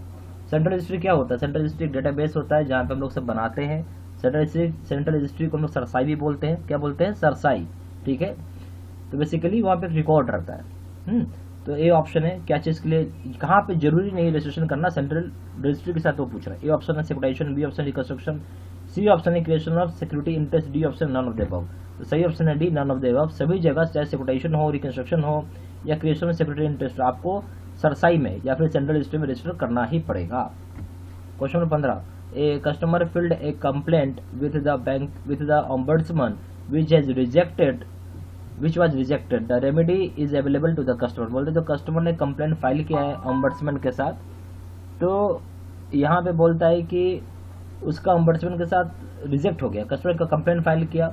सेंट्रल रजिस्ट्री क्या होता है, सेंट्रल रजिस्ट्री डेटाबेस होता है जहाँ पे हम लोग सब बनाते हैं। सेंट्रल रजिस्ट्री को हम लोग सरसाई भी बोलते हैं, क्या बोलते हैं, सरसाई। ठीक है, तो बेसिकली वहाँ पे रिकॉर्ड रहता है। तो ए ऑप्शन है क्या चीज के लिए, कहाँ पे जरूरी नहीं रजिस्ट्रेशन करना सेंट्रल रजिस्ट्री के साथ, वो पूछ रहा है। ए ऑप्शन है सिक्योरिटाइजेशन, B option reconstruction, C option है creation of security interest, D option none of the above. तो सही ऑप्शन है D, none of the above. सभी जगह चाहे सिक्योरिटाइजेशन हो, रिकंस्ट्रक्शन हो या क्रिएशन ऑफ सिक्योरिटी इंटरेस्ट, आपको सरसाई में या फिर सेंट्रल रजिस्ट्री में रजिस्टर करना ही पड़ेगा। Question number 15, a customer field A complaint with the bank with the ombudsman which was rejected, the remedy is available to the customer। बोलते जो कस्टमर ने कंप्लेंट फाइल किया है ओम्बड्समैन के साथ, तो यहाँ पे बोलता है कि उसका ओम्बड्समैन के साथ रिजेक्ट हो गया। कस्टमर का कंप्लेंट फाइल किया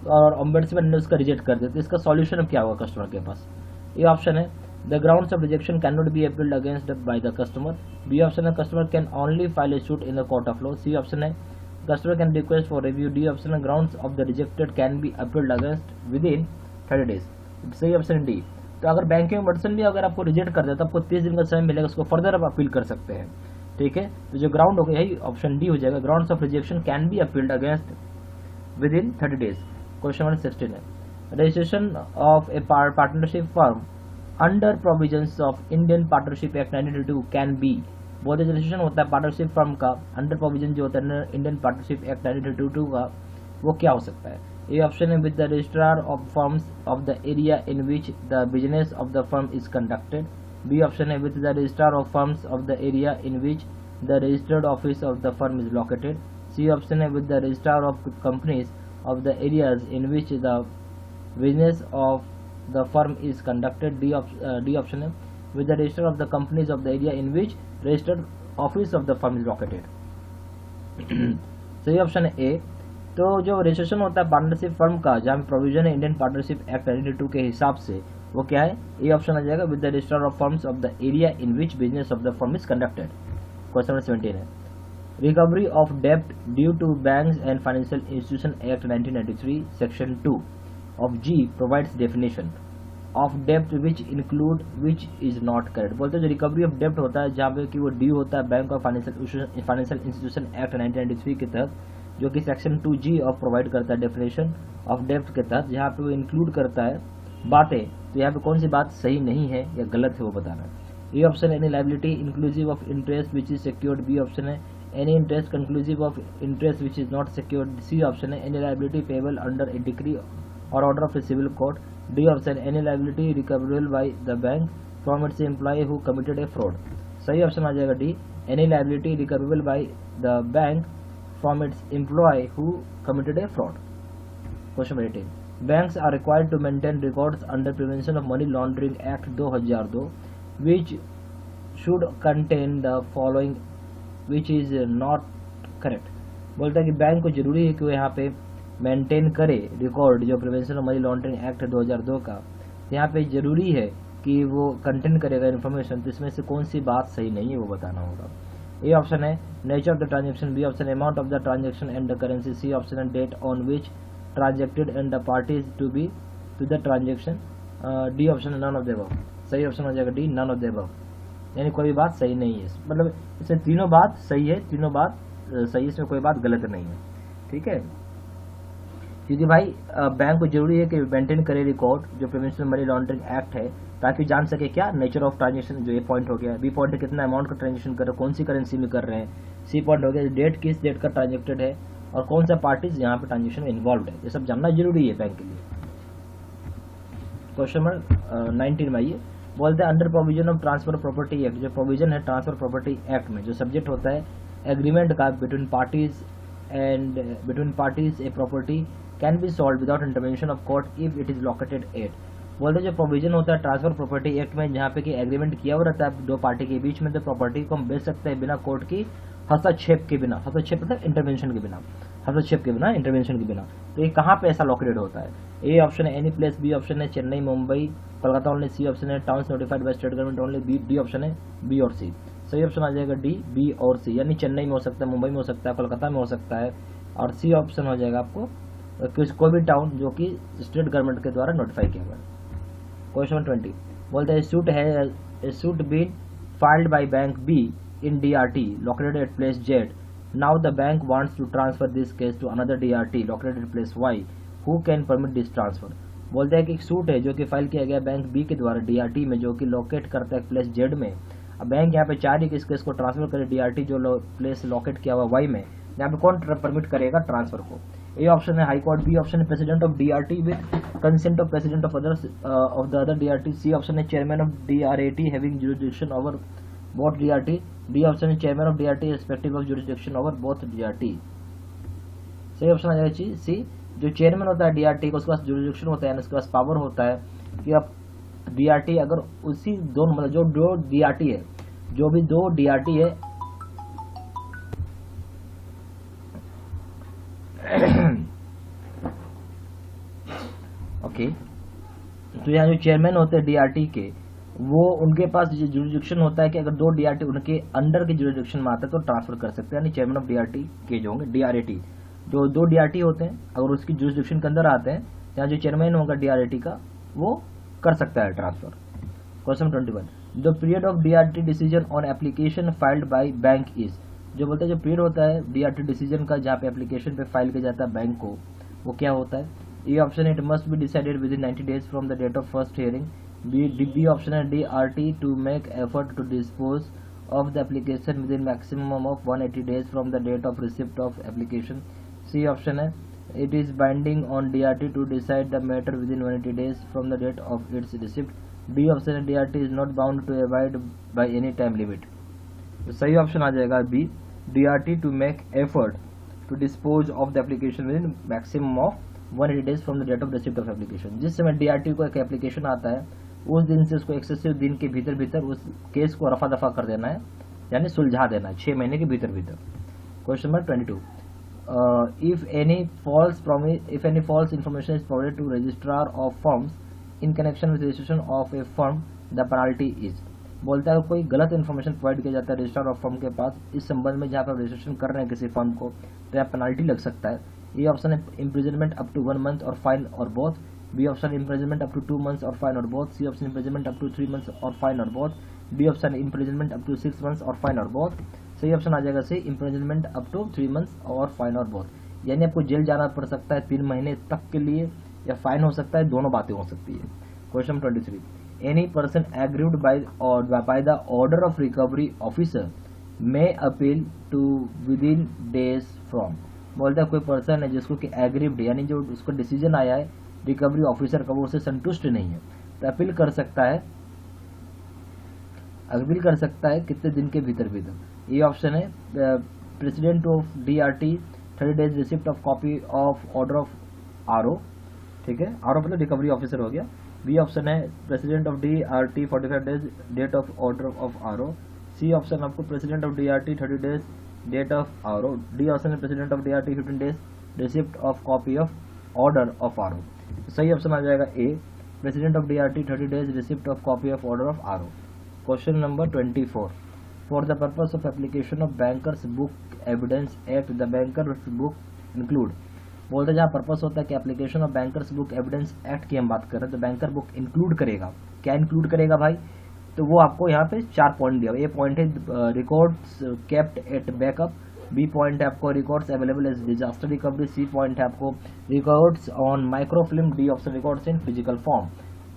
और ओम्बड्समैन ने उसका रिजेक्ट कर दिया, तो इसका सॉल्यूशन अब क्या होगा कस्टमर के पास। ये ऑप्शन है the grounds of rejection can not be appealed against by the customer, B option है customer can only file a suit in the court of law, C option है customer can request for review, D option है grounds of the rejected can be appealed against within 30 days। सही option D. तो अगर banking person भी अगर आपको reject कर देता है, आपको 30 दिन का समय मिलेगा, उसको फर्दर आप अपील कर सकते हैं। ठीक है, तो जो ग्राउंड हो गया यही ऑप्शन डी हो जाएगा, grounds of rejection can be appealed against with in 30 days. Question number 16 है registration of A partnership firm under provisions of Indian Partnership act 1982 can be. बहुत रजिस्ट्रेशन होता है पार्टनरशिप फर्म का अंडर प्रोविजन जो होता है इंडियन पार्टनरशिप एक्ट 1982 का, वो क्या हो सकता है। ए ऑप्शन है with the registrar of firms of the area in which the business of the firm is conducted, B option है with the registrar of firms of the area in which the registered office of the firm is located, C option है with the registrar of companies of the areas in which the business of the firm is conducted, D option है with the register of the companies of the area in which registered office of the firm is located. सही option है ए। तो जो registration होता है partnership firm का, जहाँ provision है इंडियन पार्टनरशिप एक्ट 1992 के हिसाब से, वो क्या है, ए ऑप्शन आ जाएगा with the register of firms of the area in which business of the firm is conducted. Question number 17 है रिकवरी ऑफ डेब्ट due to banks and financial institution act 1993 section 2 of G provides definition of डेब्ट which include which is not correct. बोलते हैं जो recovery of डेब्ट होता है जहाँ पे कि वो ड्यू होता है बैंक और फाइनेंशियल इंस्टीट्यूशन एक्ट 1993 के तहत, जो कि सेक्शन 2G ऑफ प्रोवाइड करता है डेफिनेशन ऑफ डेब्ट के तहत, जहाँ पे वो इंक्लूड करता है बातें। तो यहाँ पे कौन सी बात सही नहीं है या गलत है वो बताना है। A option any liability inclusive of interest which is secured, B option है any interest conclusive of interest which is not secured, C option है any liability payable under a decree और order of a civil court, D option any liability recoverable by the bank from its employ who committed a fraud. सही option आ जाएगा D any liability recoverable by the bank from its employ who committed a fraud. Question number 18 Banks are required to maintain records under Prevention of Money Laundering Act 2002 which should contain the following which is not correct। बोलता है कि bank को जरूरी है कि वो यहाँ पे मेंटेन करे रिकॉर्ड जो prevention of money laundering act 2002 का, यहाँ पे जरूरी है कि वो कंटेन करेगा इन्फॉर्मेशन। तो इसमें से कौन सी बात सही नहीं है वो बताना होगा। ए ऑप्शन है nature of the transaction, B option amount of the transaction and the currency, C option है date on which transacted and the parties to be to the transaction, D option है none of the above. सही option हो जाएगा D none of the above, यानी कोई बात सही नहीं है। मतलब इसमें तीनों बात सही है, तीनों बात सही है, इसमें कोई बात गलत नहीं है। ठीक है, क्योंकि भाई बैंक को जरूरी है कि मेंटेन करे रिकॉर्ड जो प्रिवेंशन मनी लॉन्ड्रिंग एक्ट है, ताकि जान सके क्या नेचर ऑफ ट्रांजेक्शन, जो ए पॉइंट हो गया, बी पॉइंट है कितना अमाउंट का ट्रांजेक्शन कर रहे हो, कौन सी करेंसी में कर रहे हैं, सी पॉइंट हो गया डेट किस डेट का ट्रांजेक्टेड है और कौन सा पार्टीज यहाँ पे ट्रांजेक्शन में इन्वॉल्व है, ये सब जानना जरूरी है बैंक के लिए। क्वेश्चन नंबर 19 में आइए, बोलते हैं under provision of transfer property act, जो प्रोविजन है ट्रांसफर प्रॉपर्टी एक्ट में, जो सब्जेक्ट होता है एग्रीमेंट का between parties a property can B solve without intervention of court if it is located at. बोलते जो प्रोविजन होता है ट्रांसफर प्रॉपर्टी एक्ट में, जहाँ पे कि एग्रीमेंट किया हुआ रहता है दो पार्टी के बीच में, तो प्रॉपर्टी को हम बेच सकते हैं बिना कोर्ट की हस्तक्षेप के बिना, हस्तक्षेप मतलब इंटरवेंशन के बिना, हस्तक्षेप के बिना, इंटरवेंशन के बिना। तो ये कहाँ पे ऐसा लोकेटेड होता है? ए ऑप्शन है एनी प्लेस, बी ऑप्शन है Chennai, Mumbai, Kolkata only, C option है towns notified by state government only, D option है बी और सी। सही ऑप्शन आ जाएगा डी, बी और सी, यानी चेन्नई में हो सकता है, मुंबई में हो सकता है, कोलकाता में हो सकता है, और सी ऑप्शन हो जाएगा आपको कोई भी टाउन जो कि स्टेट गवर्नमेंट के द्वारा नोटिफाई किया हुआ है। क्वेश्चन 20 बोलते हैं suit been filed by bank B in DRT located at place Z. Now the bank wants to transfer this case to another DRT located at place Y. Who can permit this transfer? बोलते हैं कि एक suit है जो कि file किया गया bank B के द्वारा DRT में, जो कि लोकेट करता है प्लेस Z में। अब बैंक यहाँ पे चाह रही है कि इस केस को ट्रांसफर करे DRT जो प्लेस लोकेट किया हुआ Y में, यहाँ पे कौन परमिट करेगा ट्रांसफर को? ए ऑप्शन है हाई कोर्ट, बी ऑप्शन है president of DRT with consent of president of the other DRT, C option है chairman of DRAT having jurisdiction over both DRT, D option है chairman of DRT respective of jurisdiction over both DRT। सही option आ जाएगा C, जो chairman होता है DRT को, उसके पास जुरिसडिक्शन होता है, उसके पास पावर होता है कि अब DRT अगर उसी दोनों मतलब जो दो DRT है, जो भी दो DRT है ओके, तो यहाँ जो चेयरमैन होते हैं DRT के, वो उनके पास जो जुरिसडिक्शन होता है कि अगर दो DRT उनके अंडर के जुरिसडिक्शन में आता है तो ट्रांसफर कर सकते हैं, यानी चेयरमैन ऑफ DRT के जो होंगे DRAT, जो दो DRT होते हैं अगर उसकी जुरिसडिक्शन के अंदर आते हैं, यहाँ जो चेयरमैन होगा DRAT का वो कर सकता है transfer. Question 21 the period of DRT decision on application filed by bank is, जो बोलते हैं जो पीरियड होता है DRT डिसीजन का जहाँ पे एप्लीकेशन पे फाइल किया जाता है बैंक को, वो क्या होता है? A option it must be decided within 90 days from the date of first hearing, B option है DRT to make effort to dispose of the application within maximum of 180 days from the date of receipt of application, C option है it is binding on DRT to decide the matter within 180 days from the date of its receipt, D option है DRT is not bound to avoid by any time limit. तो सही option आ जाएगा B, DRT to make effort to dispose of the application within maximum of 180 days from the date of receipt of application. जिस समय DRT को एक application आता है उस दिन से उसको एक्सेसिव दिन के भीतर भीतर उस केस को रफा दफा कर देना है, यानी सुलझा देना है 6 महीने के भीतर भीतर। Question number 22, if any false information is provided to registrar of firms in connection with registration of a firm, the penalty is। बोलता है कोई गलत इन्फॉर्मेशन प्रोवाइड किया जाता है रजिस्ट्रार ऑफ फर्म के पास इस संबंध में जहाँ पर रजिस्ट्रेशन कर रहे हैं किसी फर्म को, तो यहाँ पेनाल्टी लग सकता है। ये ऑप्शन है इम्प्रिजनमेंट अप टू 1 मंथ और फाइन और both. B option imprisonment up to 2 months और फाइन और both. C option imprisonment up to 3 months और फाइन और both. D option imprisonment up to 6 months और फाइन और बोथ। सही ऑप्शन आ जाएगा C imprisonment up to 3 months और फाइन और बोथ। यानी आपको जेल जाना पड़ सकता है 3 महीने तक के लिए, या फाइन हो सकता है, दोनों बातें हो सकती है। Question 23, any person aggrieved by the order of recovery officer may appeal to within days from. बोलता है कोई पर्सन है जिसको कि एग्रीव्ड यानी जो उसको डिसीजन आया है रिकवरी ऑफिसर का वो उससे संतुष्ट नहीं है तो अपील कर सकता है कितने दिन के भीतर भीतर। ये ऑप्शन है president of DRT 30 days receipt of copy of order of RO, ठीक है, RO मतलब रिकवरी ऑफिसर हो गया। बी ऑप्शन है president of DRT 45 days date of order of RO। C option आपको president of DRT 30 days date of RO। D option है president of DRT 15 days receipt of copy of order of RO। सही option आ जाएगा A president of DRT 30 days receipt of copy of order of RO। Question number 24, for the purpose of application of bankers book evidence act the bankers book include. बोलते जहाँ purpose होता है कि application of bankers book evidence act की हम बात कर रहे हैं तो बैंकर बुक इंक्लूड करेगा। क्या इंक्लूड करेगा भाई, तो वो आपको यहाँ पे 4 पॉइंट दिया। ए पॉइंट है records kept at backup. B point है आपको records available as disaster recovery. C point है आपको records on microfilm. D option records in physical form.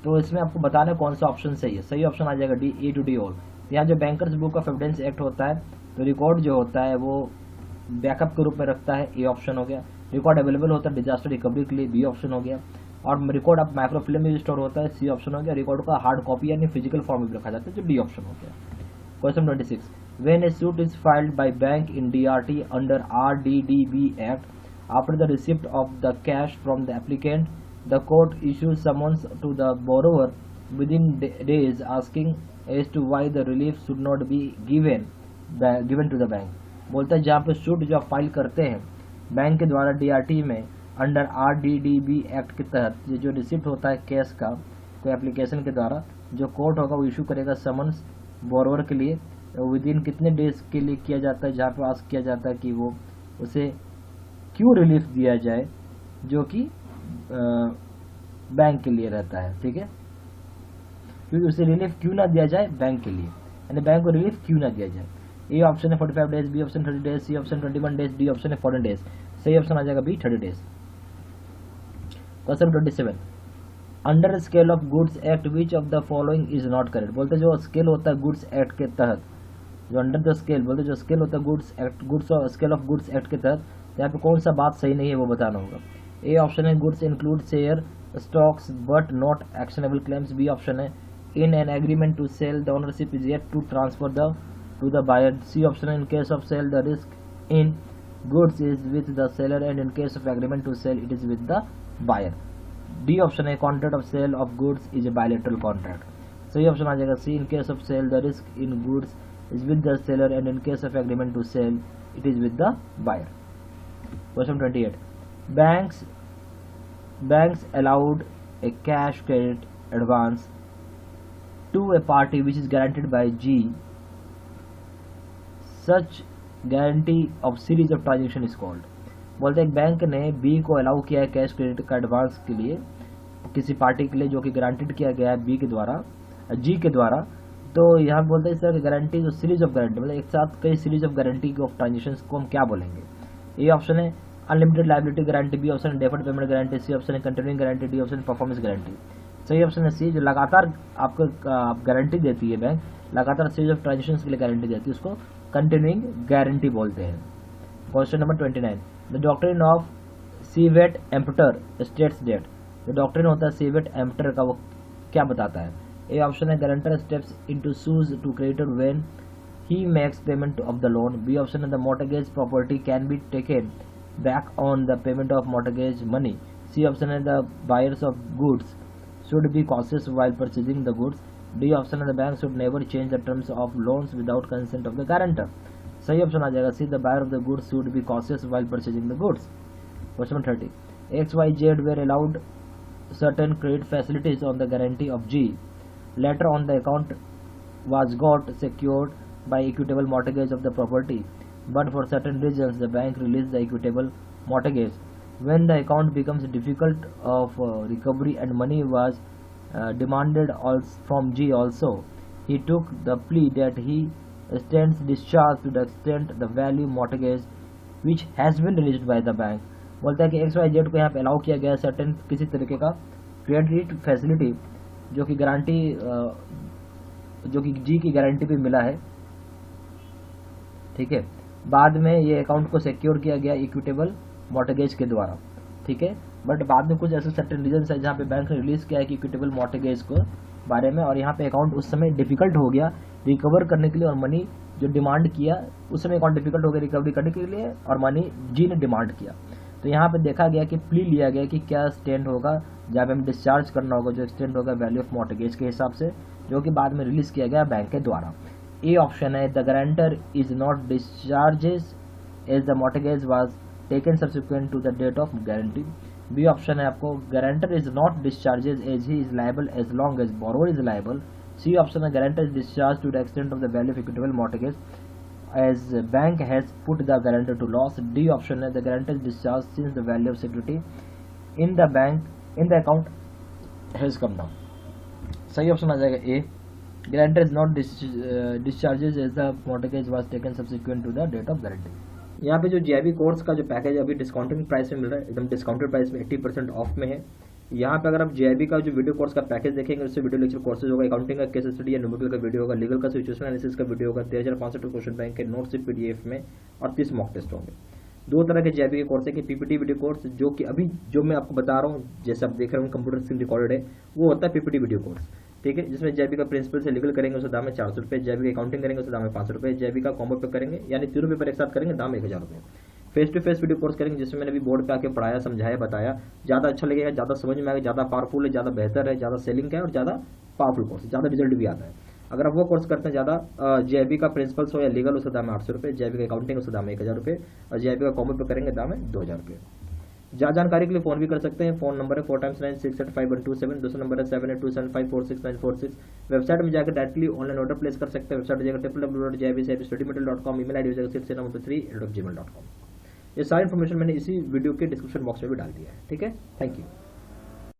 तो इसमें आपको बताना कौन सा ऑप्शन सही है। सही ऑप्शन आ जाएगा D A to D all. यहाँ जो bankers book of evidence act होता है तो रिकॉर्ड जो होता है वो बैकअप के रूप में रखता है, ए ऑप्शन हो गया। रिकॉर्ड अवेलेबल होता है डिजास्टर रिकवरी के लिए, बी ऑप्शन हो गया। और रिकॉर्ड आप माइक्रोफिल्म में स्टोर होता है, सी ऑप्शन हो गया। रिकॉर्ड का हार्ड कॉपी यानी फिजिकल फॉर्म में रखा जाता है, जो डी ऑप्शन हो गया। Question 26, when a suit is filed by bank in DRT under RDDB act after the receipt of the cash from the applicant the court issues summons to the borrower within days asking as to why the relief should not be given to the bank. बोलता है जहाँ पे suit जो आप file करते हैं bank के द्वारा DRT में अंडर RDDB एक्ट के तहत, ये जो रिसिप्ट होता है कैश का कोई एप्लीकेशन के द्वारा, जो कोर्ट होगा वो इशू करेगा समन्स बोरोवर के लिए विद इन कितने डेज के लिए किया जाता है, जहाँ पे आस्क किया जाता है कि वो उसे क्यों रिलीफ दिया जाए जो कि बैंक के लिए रहता है, ठीक है, क्योंकि उसे रिलीफ क्यों ना दिया जाए बैंक के लिए, यानी बैंक को रिलीफ क्यों ना दिया जाए। ए ऑप्शन है 45 days, B option 30 days, C option 21 days, D option है 40 डेज। सही ऑप्शन आ जाएगा B 30 days. Question 27, under scale of goods act which of the following is not correct. बोलते जो स्केल होता है गुड्स एक्ट के तहत, जो अंडर द स्केल बोलते जो स्केल होता है goods act, scale of goods act के तहत, यहाँ पे कौन सा बात सही नहीं है वो बताना होगा। ए ऑप्शन है goods include share stocks but not actionable claims. B option है in an agreement to sell the ownership is yet to transfer the to the buyer। C option, in case of sale the risk in goods is with the seller and in case of agreement to sell it is with the buyer। D option है contract of sale of goods is a bilateral contract। सही option आ जाएगा C, in case of sale the risk in goods is with the seller and in case of agreement to sell it is with the buyer। Question 28, banks allowed a cash credit advance to a party which is guaranteed by G। Such guarantee of series of transaction is called. बोलते हैं bank ने B को allow किया है cash credit का advance के लिए किसी पार्टी के लिए जो कि गारंटीड किया गया है बी के द्वारा, जी के द्वारा। तो यहाँ बोलते हैं इस तरह की गारंटी जो सीरीज ऑफ गारंटी मतलब एक साथ कई series of guarantee of transaction को हम क्या बोलेंगे। ए ऑप्शन है unlimited liability guarantee, B option है deferred payment guarantee, C option है continuing guarantee, D option performance guarantee. सही ऑप्शन है सी, जो लगातार आपको गारंटी देती है बैंक, लगातार सीरीज ऑफ ट्रांजेक्शन के लिए गारंटी देती है, उसको कंटिन्यूइंग गारंटी बोलते हैं। Question number 29, the doctrine of caveat emptor states that. जो डॉक्ट्रिन होता है सीवेट एम्पटर का वो क्या बताता है। ए ऑप्शन है guarantor steps into shoes to creditor when he makes payment of the loan. B option है the mortgage property can be taken back on the payment of mortgage money. C option है the buyers of goods should be cautious while purchasing the goods. D option है the bank should never change the terms of loans without consent of the guarantor. सही option आ जाएगा सी, the buyer of the goods should be cautious while purchasing the goods. Question 30. XYZ were allowed certain credit facilities on the guarantee of G. Later on the account was got secured by equitable mortgage of the property, but for certain reasons the bank released the equitable mortgage. When the account becomes difficult of recovery and money was demanded from G also, he took the plea that he stands discharged to the extent the value mortgage which has been released by the bank. बोलता है कि XYZ को यहाँ पे allow किया गया certain किसी तरीके का क्रेडिट फैसिलिटी जो कि गारंटी जो कि जी की गारंटी पे मिला है, ठीक है। बाद में ये अकाउंट को सिक्योर किया गया इक्विटेबल मॉर्टगेज के द्वारा, ठीक है। बट बाद में कुछ ऐसे सर्टेन रीजन है जहाँ पे बैंक ने रिलीज किया है कि इक्विटेबल मॉर्टगेज को बारे में, और यहाँ पे अकाउंट उस समय डिफिकल्ट हो गया रिकवर करने के लिए, और मनी जो डिमांड किया उस समय अकाउंट डिफिकल्ट हो गया रिकवरी करने के लिए, और मनी जी ने डिमांड किया। तो यहाँ पे देखा गया कि प्ली लिया गया कि क्या स्टैंड होगा जहाँ पे हमें डिस्चार्ज करना होगा, जो एक्सटेंड होगा वैल्यू ऑफ मॉर्टगेज के हिसाब से, जो कि बाद में रिलीज किया गया बैंक के द्वारा। ए ऑप्शन है the guarantor is not discharges as the mortgage was taken subsequent to the date of guarantee. B option है आपको guarantor is not discharges as he is liable as long as borrower is liable. C option है guarantor is discharge to the extent of the value of equitable mortgage as bank has put the guarantor to loss. D option है the guarantor is discharged since the value of security in the bank in the account has come down. सही option आ जाएगा ए, guarantor is not discharges as the mortgage was taken subsequent to the date of guarantee. यहाँ पे जो JIB course का जो package अभी discounted price में मिल रहा है, एकदम डिस्काउंटेड प्राइस में 80% ऑफ में है। यहाँ पे अगर आप JIB का जो वीडियो कोर्स का पैकेज देखेंगे उससे वीडियो लेक्चर कोर्सेज होगा, अकाउंटिंग का केस स्टडी या न्यूमेरिकल का वीडियो होगा, लीगल का सिचुएशन एनालिसिस का वीडियो होगा, 13,500 क्वेश्चन बैंक के नोट्स PDF में, और 30 मॉक टेस्ट होंगे। दो तरह के JIB के कोर्स है कि PPT वीडियो कोर्स, जो कि अभी जो मैं आपको बता रहा हूँ जैसे आप देख रहे हो कंप्यूटर स्क्रीन रिकॉर्डेड है, वो होता है PPT वीडियो कोर्स, ठीक है, जिसमें JIB का प्रिंसिपल से लीगल करेंगे उसका दाम है 400 रुपये, JIB का अकाउंटिंग करेंगे उसका दाम है 500 रुपये, JIB का कॉम्बो पे करेंगे यानी तीनों पेपर एक साथ करेंगे दाम 1000 रुपये। Face to face video course करेंगे जिसमें मैंने भी बोर्ड पे आके पढ़ाया, समझाया, बताया, ज़्यादा अच्छा लगेगा, ज़्यादा समझ में आएगा, ज़्यादा पावरफुल है, ज़्यादा बेहतर है, ज़्यादा सेलिंग का है और ज़्यादा पावरफुल कोर्स, ज़्यादा रिजल्ट भी आता है। अगर आप वो कोर्स करते हैं ज़्यादा JIB का प्रिंसिपल्स हो या लीगल उसका दाम है 800 रुपये, JIB का अकाउंटिंग उसका दाम है 1000 रुपये, और JIB का कॉम्बो पे करेंगे दाम है 2000 रुपये। ज़्यादा जानकारी के लिए फ़ोन भी कर सकते हैं, फ़ोन नंबर है 4x9685127, दूसरा नंबर है 7827546946। वेबसाइट में जाकर डायरेक्टली ऑनलाइन ऑर्डर प्लेस कर सकते हैं, वेबसाइट जाकर www.jibstudymaterial.com, email ID हो जाएगा 693@gmail.com। ये सारी इन्फॉर्मेशन मैंने इसी वीडियो के डिस्क्रिप्शन बॉक्स में भी डाल दिया है, ठीक है। Thank you.